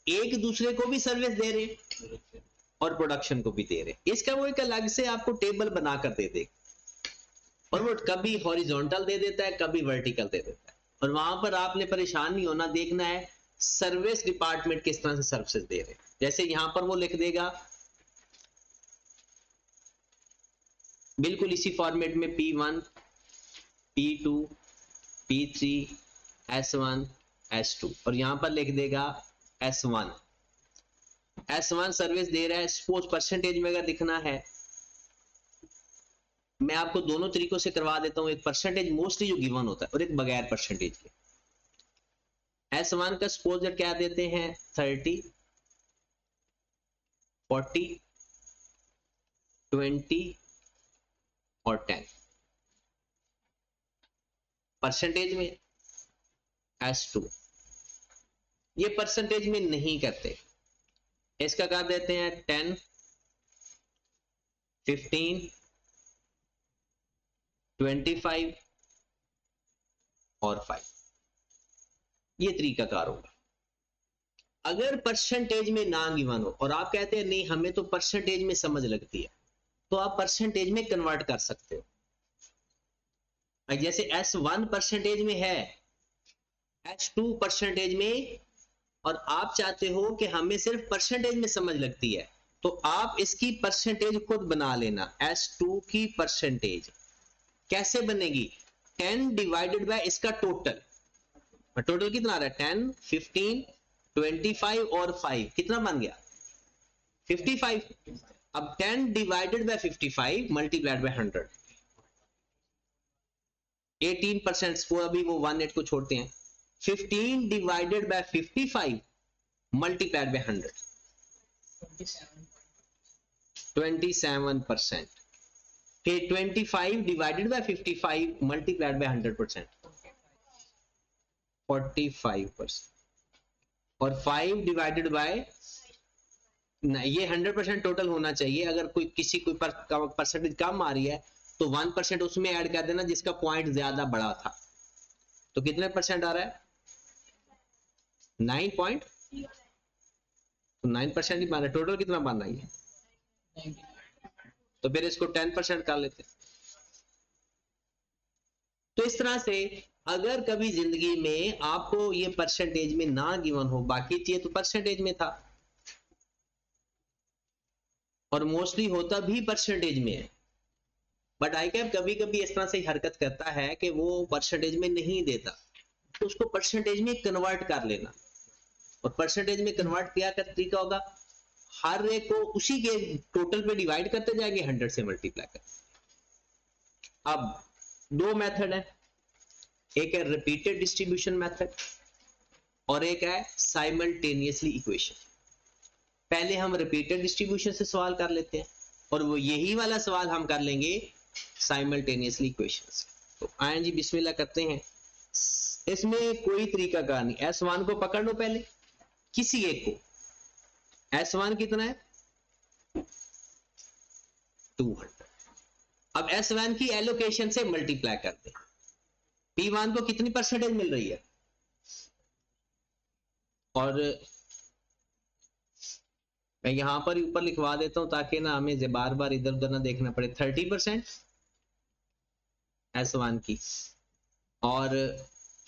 एक दूसरे को भी सर्विस दे रहे और प्रोडक्शन को भी दे रहे, इसका वो एक अलग से आपको टेबल बनाकर दे दे, और वो कभी हॉरिजॉन्टल दे देता है, कभी वर्टिकल दे देता है, और वहां पर आपने परेशान नहीं होना, देखना है सर्विस डिपार्टमेंट किस तरह से सर्विसेज दे रहे हैं। जैसे यहां पर वो लिख देगा बिल्कुल इसी फॉर्मेट में P1 P2 P3 S1 S2, और यहां पर लिख देगा S1 सर्विस दे रहा है। सपोज परसेंटेज में अगर दिखना है, मैं आपको दोनों तरीकों से करवा देता हूं, एक परसेंटेज मोस्टली जो गिवन होता है और एक बगैर परसेंटेज के। S1 का सपोज क्या देते हैं, 30 40 20 और 10 परसेंटेज में। S2 ये परसेंटेज में नहीं करते, इसका कर देते हैं 10 15 25 और 5, ये तरीकाकार होगा। अगर परसेंटेज में ना गिवन हो और आप कहते हैं नहीं हमें तो परसेंटेज में समझ लगती है, तो आप परसेंटेज में कन्वर्ट कर सकते हो। जैसे S1 परसेंटेज में है, S2 परसेंटेज में, और आप चाहते हो कि हमें सिर्फ परसेंटेज में समझ लगती है, तो आप इसकी परसेंटेज खुद बना लेना। S2 की परसेंटेज कैसे बनेगी, 10 डिवाइडेड बाय इसका टोटल, टोटल कितना आ रहा है 10 15 25 और 5, कितना बन गया 55। अब 10 डिवाइडेड बाय 55 मल्टीप्लाइड बाय 100, 18% वो अभी वो 18 को छोड़ते हैं। 15 डिवाइडेड बाय 55 मल्टीप्लाइड बाय 100, 27%। फिर 25 डिवाइडेड बाय 55 मल्टीप्लाइड बाय 100%, 45%। और 5 डिवाइडेड बाय, ये 100% टोटल होना चाहिए। अगर कोई किसी कोई परसेंटेज कम आ रही है तो 1% उसमें ऐड कर देना जिसका पॉइंट ज्यादा बड़ा था। तो कितने परसेंट आ रहा है? 9 पॉइंट, तो 9% ही बन रहा है। टोटल कितना बन रहा है? तो फिर इसको 10% कर लेते। तो इस तरह से अगर कभी जिंदगी में आपको ये परसेंटेज में ना गिवन हो, बाकी चीज तो परसेंटेज में था और मोस्टली होता भी परसेंटेज में है, बट आई कैप कभी कभी इस तरह से हरकत करता है कि वो परसेंटेज में नहीं देता, तो उसको परसेंटेज में कन्वर्ट कर लेना। और परसेंटेज में कन्वर्ट किया का तरीका होगा, हर एक को उसी के टोटल पे डिवाइड करते जाएंगे, 100 से मल्टीप्लाई कर। अब दो मेथड है, एक है रिपीटेड डिस्ट्रीब्यूशन मेथड और एक है साइमल्टेनियसली इक्वेशन। पहले हम रिपीटेड डिस्ट्रीब्यूशन से सवाल कर लेते हैं और वो यही वाला सवाल हम कर लेंगे साइमल्टेनियसली इक्वेशन से। तो आए जी बिस्मिल्लाह करते हैं। इसमें कोई तरीका कार नहीं, S1 को पकड़ लो पहले, किसी एक को। S1 कितना है? 200। अब S1 की एलोकेशन से मल्टीप्लाई करते हैं। P1 को कितनी परसेंटेज मिल रही है? और मैं यहां पर ही ऊपर लिखवा देता हूं ताकि ना हमें बार बार इधर उधर ना देखना पड़े। 30% S1 की और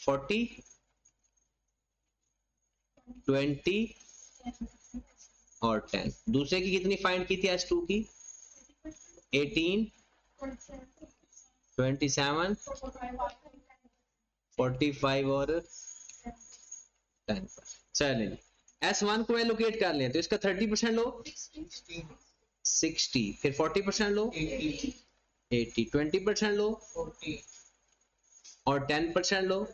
40, 20 और 10। दूसरे की कितनी फाइंड की थी? S2 की 18, 27, 45 और 10। चलिए S1 को एलोकेट कर लें तो इसका 30% लो 60, फिर 40% लो 80, 20% लो और 10% लो।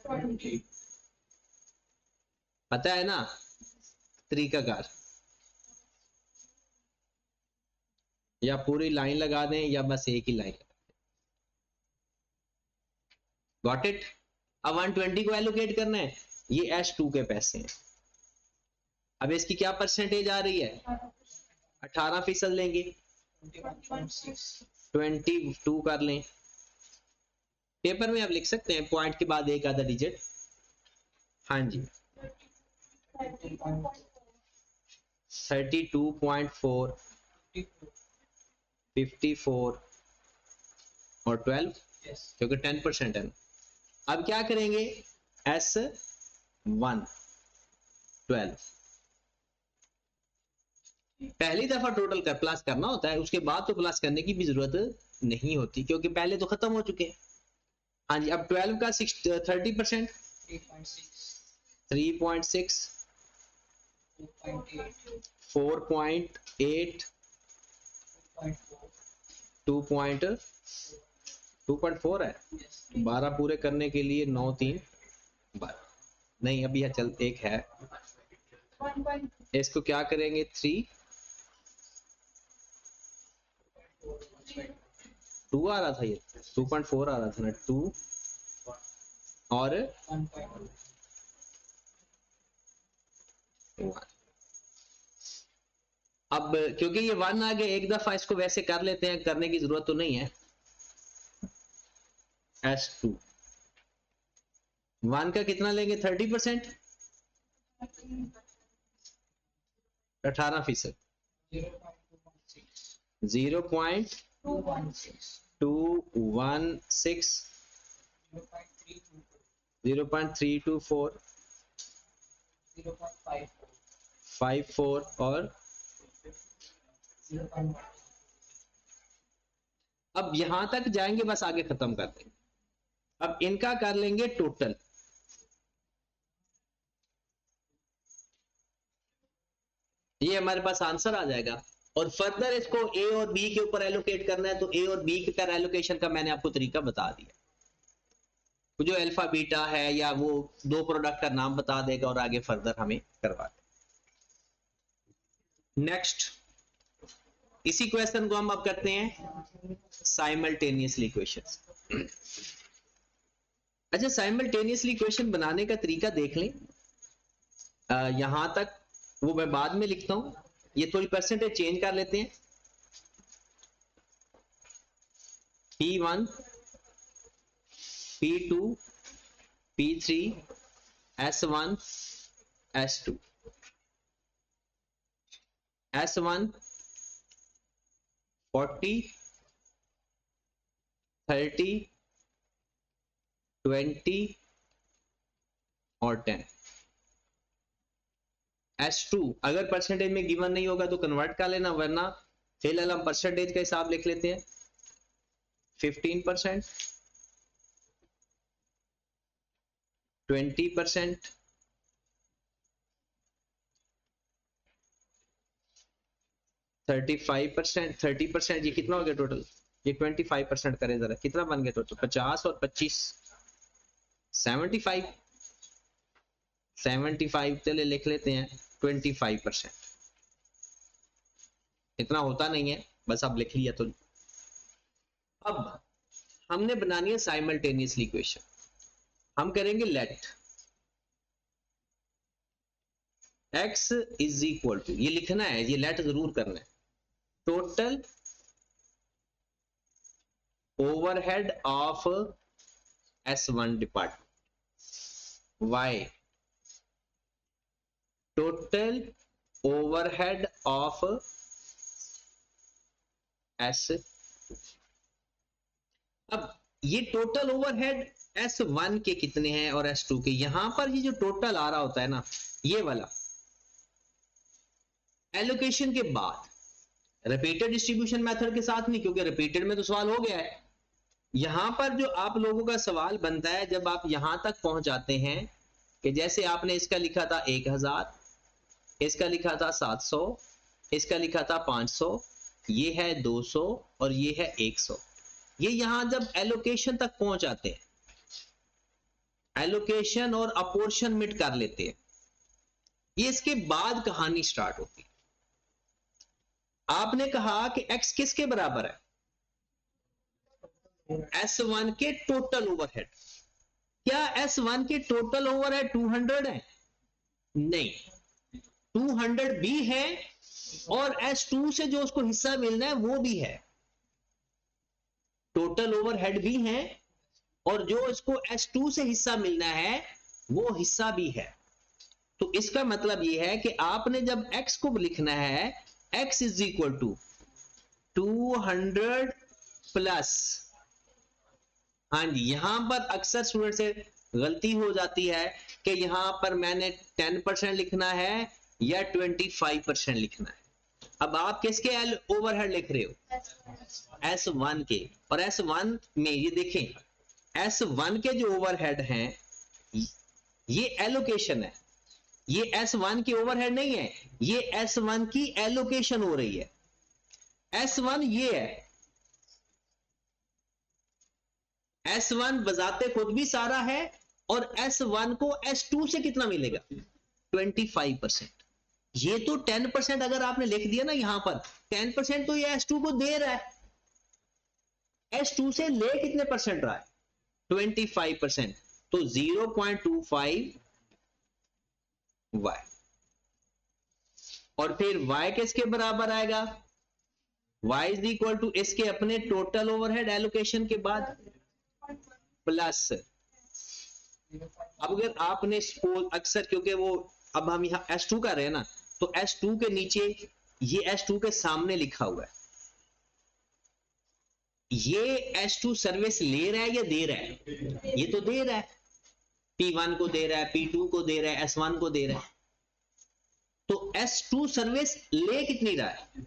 पता है ना तरीकाकार? या पूरी लाइन लगा दें या बस एक ही लाइन। Got it? अब 120 को एलोकेट करना है, ये S2 के पैसे हैं। अब इसकी क्या परसेंटेज आ रही है? 18% लेंगे, 22 कर लें। पेपर में आप लिख सकते हैं पॉइंट के बाद एक आधा डिजिट। हाँ जी 32.4, 54 और 12, क्योंकि 10% है ना। अब क्या करेंगे? S1 12 पहली दफा टोटल कर प्लस करना होता है, उसके बाद तो प्लस करने की भी जरूरत नहीं होती क्योंकि पहले तो खत्म हो चुके हैं। हाँ जी अब 12 का 30%, 3.6, 4.8, 2.4 है। 12 पूरे करने के लिए 9 3 12 नहीं, अभी यह चल एक है, इसको क्या करेंगे? 3 2 आ रहा था, ये 2.4 आ रहा था ना, 2 और 1। अब क्योंकि ये 1 आ गया, एक दफा इसको वैसे कर लेते हैं, करने की जरूरत तो नहीं है। S2 1 का कितना लेंगे? 30%, 18%, 0.216, 0.324, 54 और अब यहां तक जाएंगे, बस आगे खत्म कर देंगे। अब इनका कर लेंगे टोटल। ये हमारे पास आंसर आ जाएगा और फर्दर इसको ए और बी के ऊपर एलोकेट करना है तो ए और बी के पर एलोकेशन का मैंने आपको तरीका बता दिया। तो जो अल्फा बीटा है या वो दो प्रोडक्ट का नाम बता देगा और आगे फर्दर हमें करवा देगा। नेक्स्ट इसी क्वेश्चन को हम अब करते हैं साइमल्टेनियसली इक्वेशंस। अच्छा, साइमल्टेनियसली इक्वेशन बनाने का तरीका देख लें। यहां तक वो मैं बाद में लिखता हूं, ये थोड़ी परसेंटेज चेंज कर लेते हैं। P1 P2 P3 S1 S2 S1 40 30 20 और 10। S2 अगर परसेंटेज में गिवन नहीं होगा तो कन्वर्ट कर लेना, वरना फिलहाल हम परसेंटेज का हिसाब लिख लेते हैं। 15%, 20%, 35%, 30%, ये कितना हो गया टोटल? ये 25% करें जरा, कितना बन गया टोटल? 50 और 25 75। 75 चले लिख लेते हैं 25%। इतना होता नहीं है, बस अब लिख लिया। तो अब हमने बनानी है साइमल्टेनियसली इक्वेशन। हम करेंगे let x is equal to, ये लिखना है, ये लेट जरूर करना है, total overhead of S1 department, y total overhead of S। अब ये टोटल ओवरहेड S1 के कितने हैं और S2 के, यहां पर ये जो टोटल आ रहा होता है ना, ये वाला एलोकेशन के बाद, रिपीटेड डिस्ट्रीब्यूशन मेथड के साथ नहीं, क्योंकि रिपीटेड में तो सवाल हो गया है। यहां पर जो आप लोगों का सवाल बनता है जब आप यहां तक पहुंच जाते हैं कि जैसे आपने इसका लिखा था 1000, इसका लिखा था 700, इसका लिखा था 500, ये है 200 और ये है 100। ये यहां जब एलोकेशन तक पहुंच जाते हैं, एलोकेशन और अपोर्शनमेंट कर लेते हैं, ये इसके बाद कहानी स्टार्ट होती है। आपने कहा कि x किसके बराबर है? S1 के टोटल ओवरहेड। क्या S1 के टोटल ओवरहेड 200 है? नहीं, 200 भी है और S2 से जो उसको हिस्सा मिलना है वो भी है। टोटल ओवरहेड भी है और जो इसको S2 से हिस्सा मिलना है वो हिस्सा भी है। तो इसका मतलब ये है कि आपने जब x को लिखना है, x is equal to 200 plus, हाँ जी, यहां पर अक्सर स्टूडेंट से गलती हो जाती है कि यहां पर मैंने 10% लिखना है या 25% लिखना है। अब आप किसके ओवरहेड लिख रहे हो? S1 के। और S1 में ये देखें, S1 के जो ओवरहेड हैं ये एलोकेशन है, ये S1 की ओवरहेड नहीं है, ये S1 की एलोकेशन हो रही है। S1 ये है, S1 बजाते खुद भी सारा है और S1 को S2 से कितना मिलेगा? 25%। ये तो 10% अगर आपने लिख दिया ना यहां पर, 10% तो ये S2 को दे रहा है। S2 से ले कितने परसेंट रहा है? 25%। तो 0.25 y, और फिर y किसके बराबर आएगा? y इज इक्वल टू इसके अपने टोटल ओवरहेड एलोकेशन के बाद प्लस। अब अगर आपने अक्सर, क्योंकि वो अब हम यहां S2 कर रहे हैं ना, तो S2 के नीचे ये S2 के सामने लिखा हुआ है, ये S2 सर्विस ले रहा है या दे रहा है? ये तो दे रहा है, P1 को दे रहा है, P2 को दे रहा है, S1 को दे रहा है। तो S2 सर्विस ले कितनी रहा है?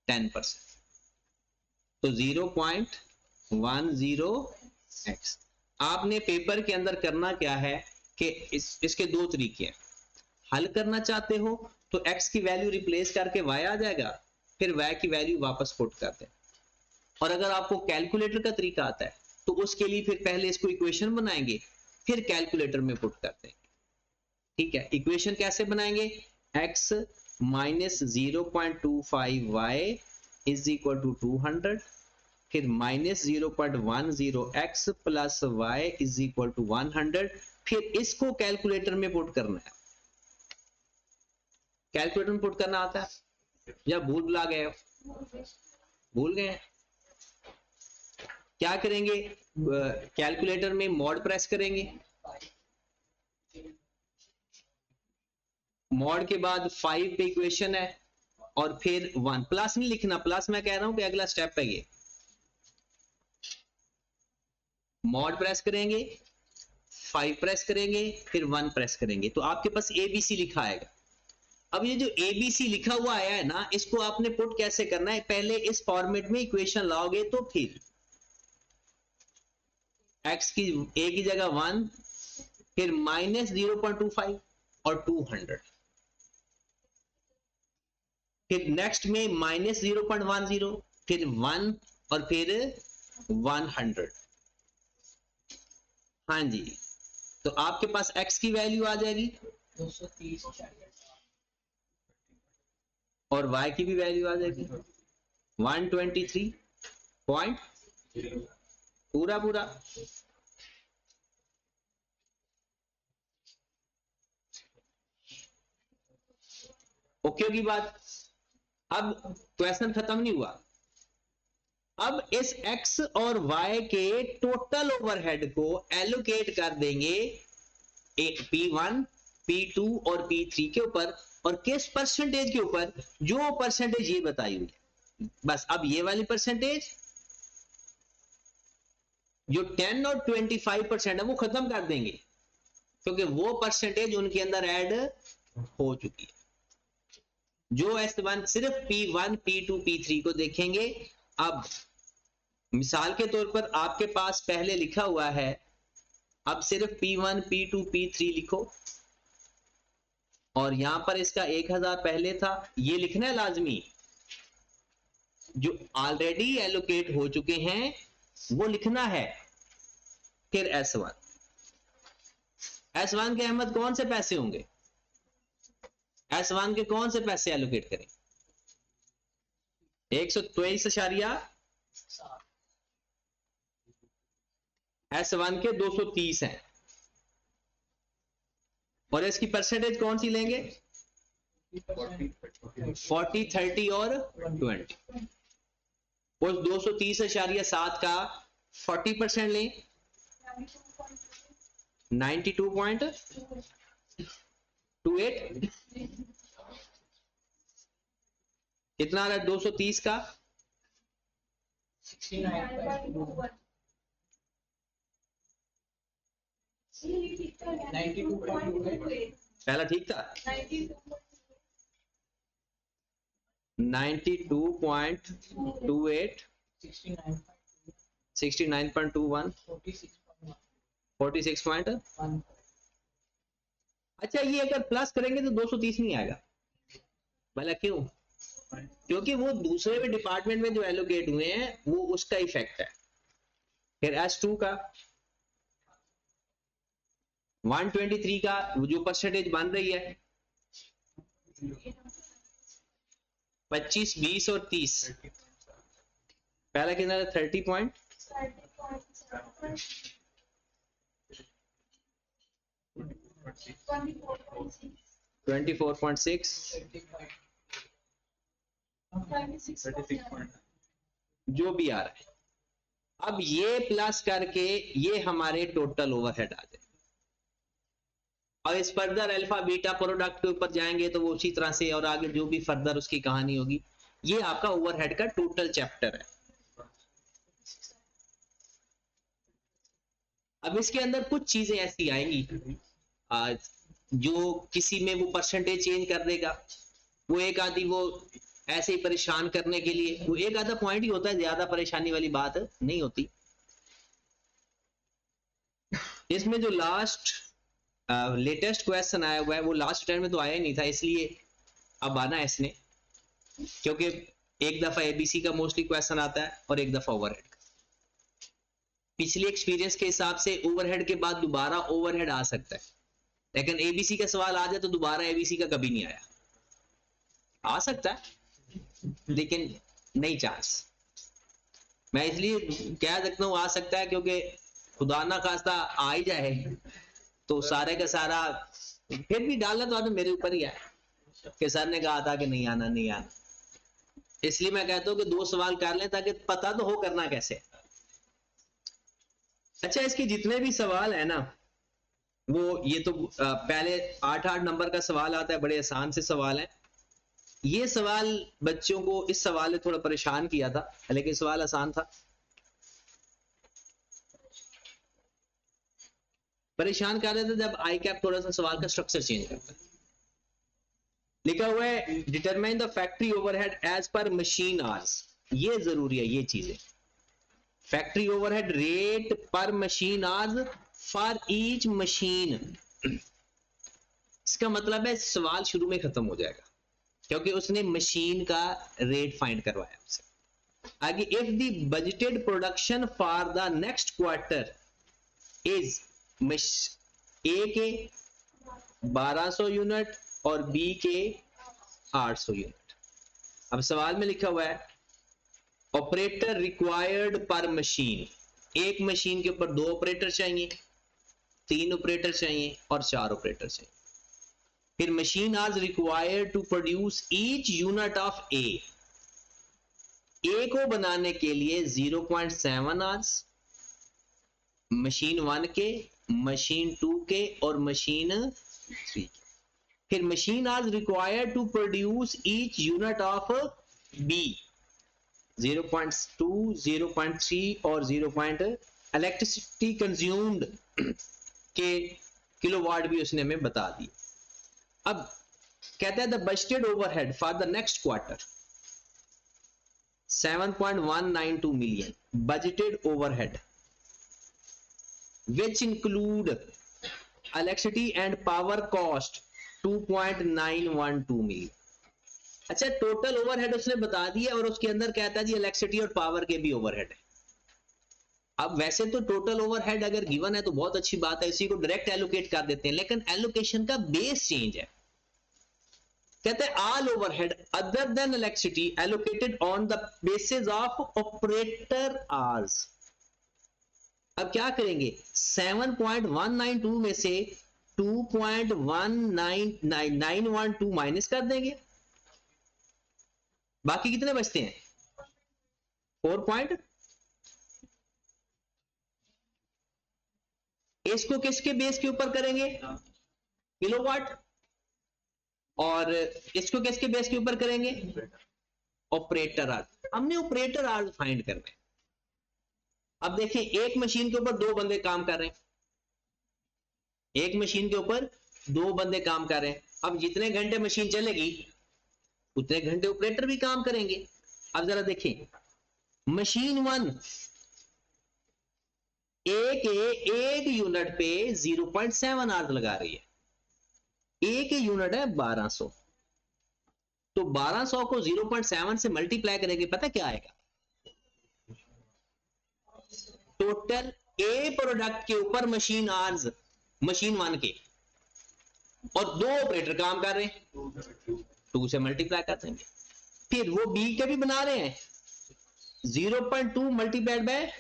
10%। तो 0.10x। आपने पेपर के अंदर करना क्या है कि इसके दो तरीके हैं। हल करना चाहते हो तो x की वैल्यू रिप्लेस करके y आ जाएगा, फिर y की वैल्यू वापस पुट करते हैं। और अगर आपको कैलकुलेटर का तरीका आता है तो उसके लिए फिर पहले इसको इक्वेशन बनाएंगे, फिर कैलकुलेटर में पुट करते हैं। ठीक है, इक्वेशन कैसे बनाएंगे? x minus 0.25y is equal to 200, फिर minus 0.10x plus y is equal to 100, फिर इसको कैलकुलेटर में पुट करना है। कैलकुलेटर में पुट करना आता है या भूल भुला गए हो? भूल गए हैं? क्या करेंगे? कैलकुलेटर में मॉड प्रेस करेंगे, मॉड के बाद 5 पे इक्वेशन है और फिर 1, प्लस नहीं लिखना, प्लस मैं कह रहा हूं कि अगला स्टेप है ये। मॉड प्रेस करेंगे, 5 प्रेस करेंगे, फिर 1 प्रेस करेंगे, तो आपके पास ABC लिखा आएगा। अब ये जो ABC लिखा हुआ आया है ना, इसको आपने पुट कैसे करना है? पहले इस फॉर्मेट में इक्वेशन लाओगे तो फिर x की a की जगह 1, फिर माइनस 0.25 और 200, फिर नेक्स्ट में माइनस 0.10, फिर 1 और फिर 100। हाँ जी, तो आपके पास x की वैल्यू आ जाएगी 230 और y की भी वैल्यू आ जाएगी 123 पॉइंट पूरा पूरा। ओके होगी बात? अब क्वेश्चन खत्म नहीं हुआ। अब इस x और y के टोटल ओवरहेड को एलोकेट कर देंगे P1, P2 और P3 के ऊपर, और किस परसेंटेज के ऊपर? जो परसेंटेज ये बताई हुई है। बस अब ये वाली परसेंटेज जो 10 और 25% है वो खत्म कर देंगे, क्योंकि वो परसेंटेज उनके अंदर ऐड हो चुकी है। जो S1 सिर्फ P1, P2, P3 को देखेंगे। अब मिसाल के तौर पर आपके पास पहले लिखा हुआ है, अब सिर्फ P1, P2, P3 लिखो, और यहां पर इसका 1000 पहले था, ये लिखना है लाजमी। जो ऑलरेडी एलोकेट हो चुके हैं वो लिखना है। फिर S1 की अहमद कौन से पैसे होंगे? S1 के कौन से पैसे एलोकेट करें? 123.7 S1 के 230 हैं, और इसकी परसेंटेज कौन सी लेंगे? 40, 30 और 20। उस 230.7 का 40% लें, 92.28। कितना आ रहा है 230 का? 69.21 पहला ठीक था? 92.28, 69.21, 46.1। अच्छा, ये अगर प्लस करेंगे तो 230 नहीं आएगा। भला क्यों? क्योंकि वो दूसरे में डिपार्टमेंट में जो एलोकेट हुए हैं वो उसका इफेक्ट है। फिर S2 का 123 का जो परसेंटेज बन रही है 25, 20 और 30। पहला कितना था? 30 पॉइंट 24.6, जो भी आ रहा है। अब ये प्लस करके ये हमारे टोटल ओवरहेड आ जाए, और इस फर्दर अल्फा बीटा प्रोडक्ट के ऊपर जाएंगे तो वो उसी तरह से, और आगे जो भी फर्दर उसकी कहानी होगी। ये आपका ओवरहेड का टोटल चैप्टर है। अब इसके अंदर कुछ चीजें ऐसी आएंगी जो किसी में वो परसेंटेज चेंज कर देगा, वो एक आधी वो ऐसे ही परेशान करने के लिए, वो एक आधा पॉइंट ही होता है, ज्यादा परेशानी वाली बात नहीं होती। इसमें जो लास्ट लेटेस्ट क्वेश्चन आया हुआ है वो लास्ट टाइम में तो आया ही नहीं था, इसलिए अब आना है इसने, क्योंकि एक दफा एबीसी का मोस्टली क्वेश्चन आता है और एक दफा ओवरहेड का। पिछले एक्सपीरियंस के हिसाब से ओवरहेड के बाद दोबारा ओवरहेड आ सकता है, लेकिन एबीसी का सवाल आ जाए तो दोबारा एबीसी का कभी नहीं आया। आ सकता है लेकिन नहीं चांस। मैं इसलिए कह सकता हूं आ सकता है क्योंकि खुदा ना खास्ता आ ही जाए तो सारे का सारा, फिर भी डालना तो आपने मेरे ऊपर ही है कि सर ने कहा था कि नहीं आना नहीं आना, इसलिए मैं कहता हूं कि 2 सवाल कर लें ताकि पता तो हो करना कैसे। अच्छा, इसके जितने भी सवाल है ना, वो ये तो पहले 8-8 नंबर का सवाल आता है, बड़े आसान से सवाल है। ये सवाल बच्चों को इस सवाल ने थोड़ा परेशान किया था, लेकिन सवाल आसान था। परेशान कर रहे थे जब आई कैप थोड़ा सा सवाल का स्ट्रक्चर चेंज करता है। लिखा हुआ है determine the factory overhead as per machine hours. ये जरूरी है, ये चीजें। Factory overhead rate per machine hours for each machine. इसका मतलब है सवाल शुरू में खत्म हो जाएगा क्योंकि उसने मशीन का रेट फाइंड करवाया उससे। आगे, if the budgeted production for the next quarter is a के 1200 यूनिट और बी के 800 यूनिट। अब सवाल में लिखा हुआ है ऑपरेटर रिक्वायर्ड पर मशीन। एक मशीन के ऊपर 2 ऑपरेटर चाहिए, 3 ऑपरेटर चाहिए और 4 ऑपरेटर चाहिए। फिर machine hours required to produce each unit of A को बनाने के लिए 0.7 आवर्स मशीन 1 के, मशीन 2 के और मशीन 3 के। फिर machine hours required to produce each unit of B 0.2, 0.3 और 0. इलेक्ट्रिसिटी कंज्यूम्ड के किलोवाट भी उसने हमें बता दी। अब कहता है the budgeted overhead for the next quarter 7.192 million budgeted overhead which include electricity and power cost 2.912 million. अच्छा, टोटल ओवरहेड उसने बता दिया और उसके अंदर कहता है जी इलेक्ट्रिसिटी और पावर के भी ओवरहेड है। अब वैसे तो टोटल ओवरहेड अगर गिवन है तो बहुत अच्छी बात है, इसी को डायरेक्ट एलोकेट कर देते हैं, लेकिन एलोकेशन का बेस चेंज है। कहते हैं all overhead other than electricity allocated on the basis of operator hours. अब क्या करेंगे, 7.192 में से 2.19912 माइनस कर देंगे, बाकी कितने बचते हैं 4. इसको किसके बेस के ऊपर करेंगे, किलोवाट, और इसको किसके बेस के ऊपर करेंगे, ऑपरेटर आवर्स। हमने ऑपरेटर आवर्स फाइंड करना है। अब देखिए, एक मशीन के ऊपर 2 बंदे काम कर रहे हैं, एक मशीन के ऊपर 2 बंदे काम कर रहे हैं। अब जितने घंटे मशीन चलेगी उतने घंटे ऑपरेटर भी काम करेंगे। अब जरा देखें, मशीन 1 एक यूनिट पे 0.7 आवर्स लगा रही है, एक यूनिट है 1200, तो 1200 को 0.7 से मल्टीप्लाई करेंगे, पता क्या आएगा, टोटल ए प्रोडक्ट के ऊपर मशीन आवर्स मशीन 1 के, और 2 ऑपरेटर काम कर रहे हैं, 2 से मल्टीप्लाई कर देंगे। फिर वो बी के भी बना रहे हैं, 0.2 मल्टीप्लाइड बाय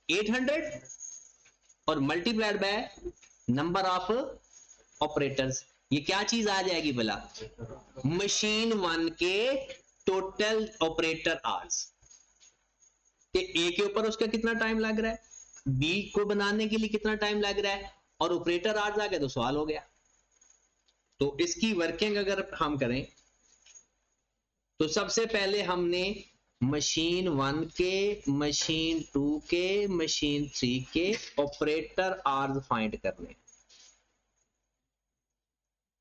800 और multiplied by number of operators. ये क्या चीज आ जाएगी भला, मशीन 1 के टोटल ऑपरेटर आवर्स कि ए के ऊपर उसका कितना टाइम लग रहा है, बी को बनाने के लिए कितना टाइम लग रहा है, और ऑपरेटर आवर्स आ गया तो सवाल हो गया। तो इसकी वर्किंग अगर हम करें तो सबसे पहले हमने मशीन 1 के, मशीन 2 के, मशीन 3 के ऑपरेटर आवर्स फाइंड करने।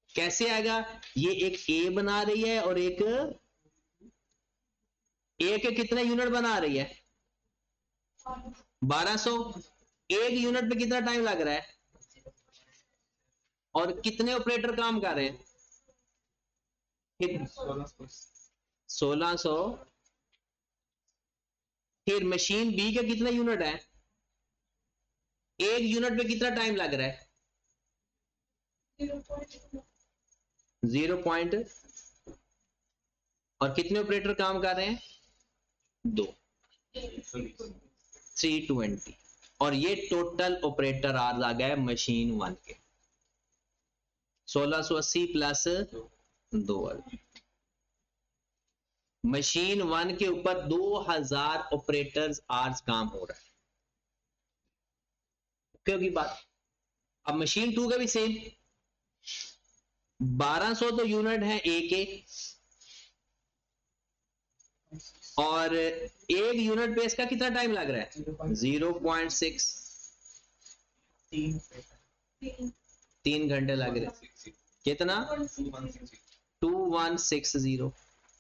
कैसे आएगा, ये एक ए बना रही है और एक ए के कितने यूनिट बना रही है 1200, एक यूनिट पे कितना टाइम लग रहा है और कितने ऑपरेटर काम कर रहे हैं, 1600। फिर मशीन बी के कितने यूनिट है? एक यूनिट पे कितना टाइम लग रहा है? 0 और कितने ऑपरेटर काम कर रहे हैं? 2, 320। और ये टोटल ऑपरेटर आवर्स आ गए मशीन 1 के 1680 प्लस 2। मशीन 1 के ऊपर 2000 ऑपरेटर्स आवर्स काम हो रहा है। क्योंकि बात अब मशीन 2 का भी सेम 1200 तो यूनिट है ए के, और एक यूनिट पे इसका कितना टाइम लग रहा है? 0.6, 3 घंटे लग रहे हैं। कितना? 2160।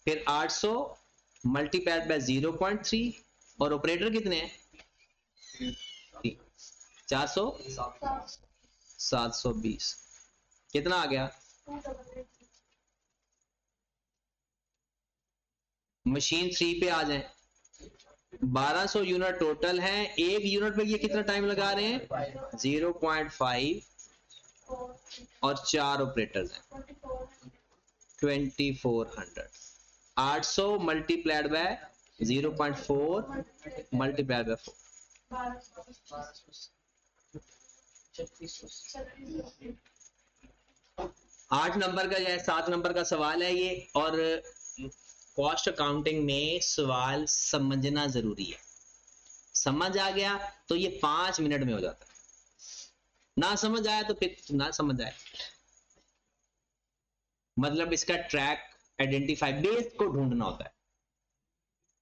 फिर 800 मल्टीप्लाइड बाय 0.3 और ऑपरेटर कितने हैं? 400, 720। कितना आ गया? मशीन 3 पे आ जाए। 1200 यूनिट टोटल है, एक यूनिट पे ये कितना टाइम लगा रहे हैं? 0.5 और 4 ऑपरेटर्स हैं 2400। 800 multiplied by 0.4 multiplied by 4। 8 number का या 7 नंबर का सवाल है ये। और कॉस्ट अकाउंटिंग में सवाल समझना जरूरी है। समझ आ गया तो ये 5 मिनट में हो जाता है, ना समझ आया तो फिर ना समझ आए। मतलब इसका ट्रैक आइडेंटिफाई, बेस को ढूंढना होता है।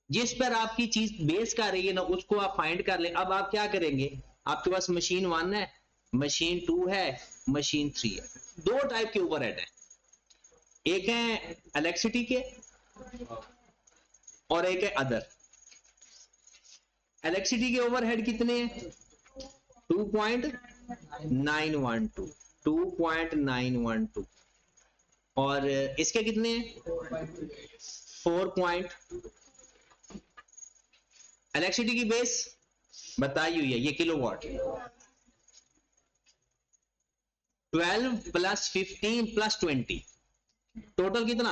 जिस पर आपकी चीज बेस कर रही है ना उसको आप फाइंड कर ले। अब आप क्या करेंगे? आपके पास मशीन 1 है, मशीन 2 है, मशीन 3 है। 2 टाइप के ओवरहेड है, एक है इलेक्ट्रिसिटी के और एक है अदर। इलेक्ट्रिसिटी के ओवरहेड कितने हैं? 2.912, 2.912। और इसके कितने हैं? 4 इलेक्ट्रिसिटी की बेस बताई हुई है, ये किलोवाट। 12 प्लस 15 प्लस 20 टोटल कितना?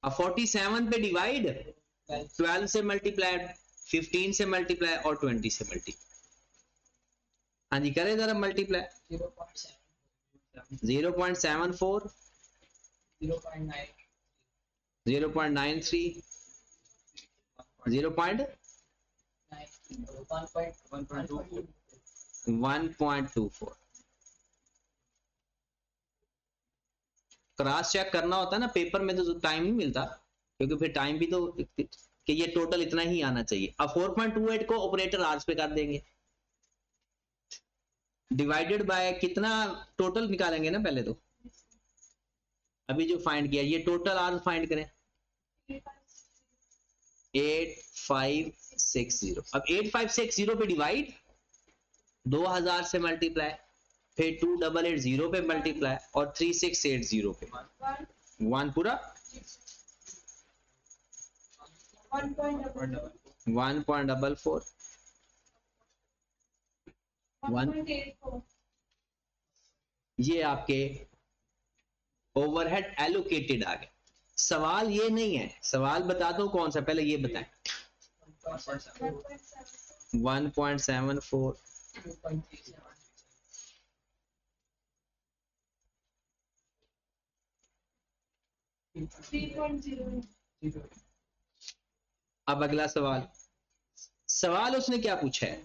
अब 47 पे डिवाइड, 12 से मल्टीप्लाई, 15 से मल्टीप्लाई और 20 से मल्टीप्लाई। हाँ जी करें जरा मल्टीप्लाई। 0.74, 0.93, 1.24। क्रॉस चेक करना होता है ना, पेपर में तो टाइम नहीं मिलता, क्योंकि फिर टाइम भी तो कि ये टोटल इतना ही आना चाहिए। अब 4.28 को ऑपरेटर आवर्स पे कर देंगे, डिवाइडेड बाय कितना टोटल निकालेंगे ना पहले तो। अभी जो फाइंड किया ये टोटल आवर्स फाइंड करें, 8560। अब 8560 पे डिवाइड, 2000 से मल्टीप्लाई, फिर 2880 पे मल्टीप्लाई और 3680 पे 1 पूरा 1.44 ये आपके ओवरहेड एलोकेटेड आ गए। सवाल ये नहीं है, सवाल बता दो कौन सा, पहले ये बताएं। 1.74, 3.0। अब अगला सवाल, सवाल उसने क्या पूछा है?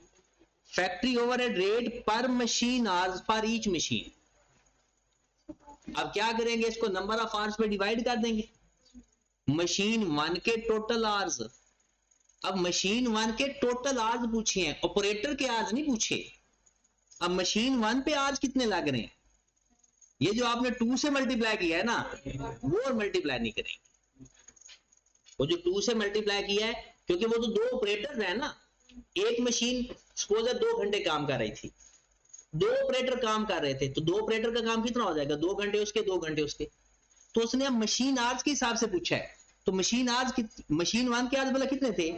Factory overhead rate per machine hours for each machine. अब क्या करेंगे, इसको नंबर ऑफ आवर्स पे डिवाइड कर देंगे। मशीन 1 के टोटल आवर्स, अब मशीन 1 के टोटल आवर्स पूछे हैं, ऑपरेटर के आवर्स नहीं पूछे। अब मशीन 1 पे आवर्स कितने लग रहे हैं, ये जो आपने 2 से मल्टीप्लाई किया है ना, वो मल्टीप्लाई नहीं करेंगे। वो जो 2 से मल्टीप्लाई किया है, क्योंकि वो तो 2 ऑपरेटर है ना। एक मशीन सपोज 2 घंटे काम कर रही थी, 2 ऑपरेटर काम कर रहे थे, तो 2 ऑपरेटर का काम कितना हो जाएगा? 2 घंटे उसके, 2 घंटे उसके। तो उसने अब मशीन आवर्स के हिसाब से पूछा है। तो मशीन आवर्स, मशीन 1 के आवर्स बोला कितने थे,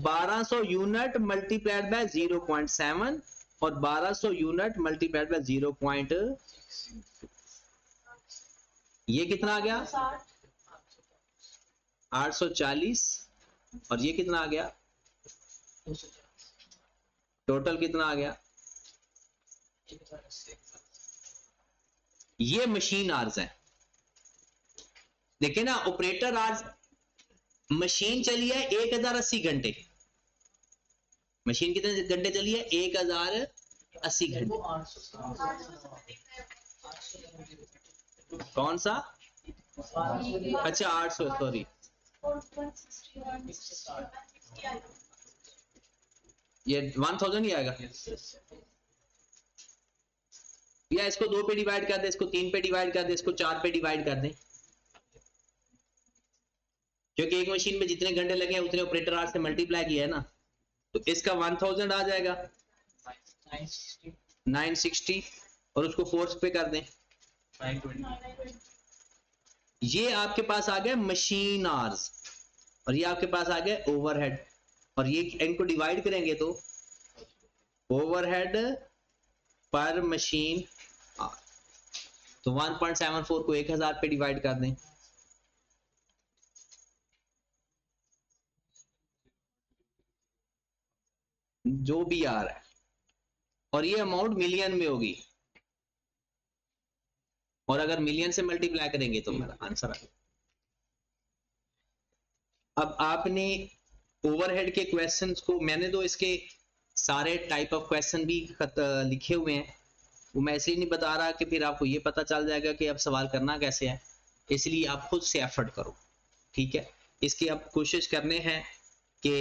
1200 यूनिट मल्टीप्लाइड बाय 0.7 और 1200 यूनिट मल्टीप्लाइड बाय 0. ये कितना आ गया 840 और ये कितना आ गया, टोटल कितना आ गया, ये मशीन आवर्स है। देखिए ना ऑपरेटर आवर्स, मशीन चली है 1080 घंटे, मशीन कितने घंटे चली है, 1080 घंटे। कौन सा, अच्छा 800, सॉरी ये 1000 ही आएगा, या इसको 2 पे डिवाइड कर दे, इसको 3 पे डिवाइड कर दे, इसको 4 पे डिवाइड कर दे, क्योंकि एक मशीन में जितने घंटे लगे हैं उतने ऑपरेटर आवर्स से मल्टीप्लाई किया है ना, तो इसका 1000 आ जाएगा 960 और उसको फोर्स पे कर दें 920। ये आपके पास आ गया मशीन आवर्स और ये आपके पास आ गया ओवरहेड, और ये इनको डिवाइड करेंगे तो ओवरहेड पर मशीन आवर, तो 1.74 को 1000 पे डिवाइड कर दें, जो भी आ रहा है, और ये अमाउंट मिलियन में होगी, और अगर मिलियन से मल्टीप्लाई करेंगे तो मेरा आंसर आ गया। अब आपने ओवरहेड के क्वेश्चंस को, मैंने तो इसके सारे टाइप ऑफ क्वेश्चन भी लिखे हुए हैं, वो मैं इसलिए नहीं बता रहा कि फिर आपको ये पता चल जाएगा कि अब सवाल करना कैसे है, इसलिए आप खुद से एफर्ट करो, ठीक है। इसकी अब कोशिश करने हैं कि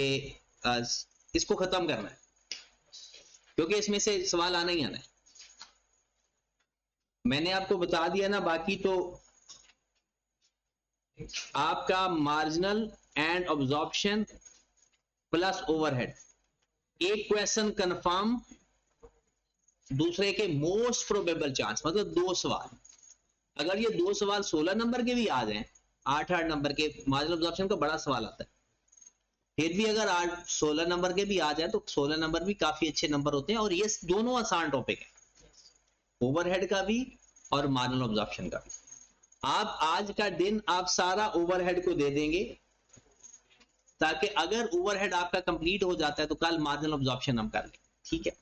इसको खत्म करना है, क्योंकि इसमें से सवाल आना ही आना है। मैंने आपको बता दिया ना, बाकी तो आपका marginal and absorption plus overhead, एक क्वेश्चन कंफर्म, दूसरे के मोस्ट प्रोबेबल चांस, मतलब 2 सवाल, अगर ये 2 सवाल 16 नंबर के भी आ जाएं, 8-8 नंबर के, मार्जिनल ऑब्जॉर्प्शन का बड़ा सवाल आता है, फिर भी अगर 16 नंबर के भी आ जाए तो 16 नंबर भी काफी अच्छे नंबर होते हैं, और ये दोनों आसान टॉपिक है, ओवरहेड का भी और मार्जिनल ऑब्जॉर्प्शन का भी। आप आज का दिन आप सारा ओवरहेड को दे देंगे, ताकि अगर ओवरहेड आपका कंप्लीट हो जाता है तो कल मार्जिनल ऑब्जॉर्प्शन हम कर लें, ठीक है।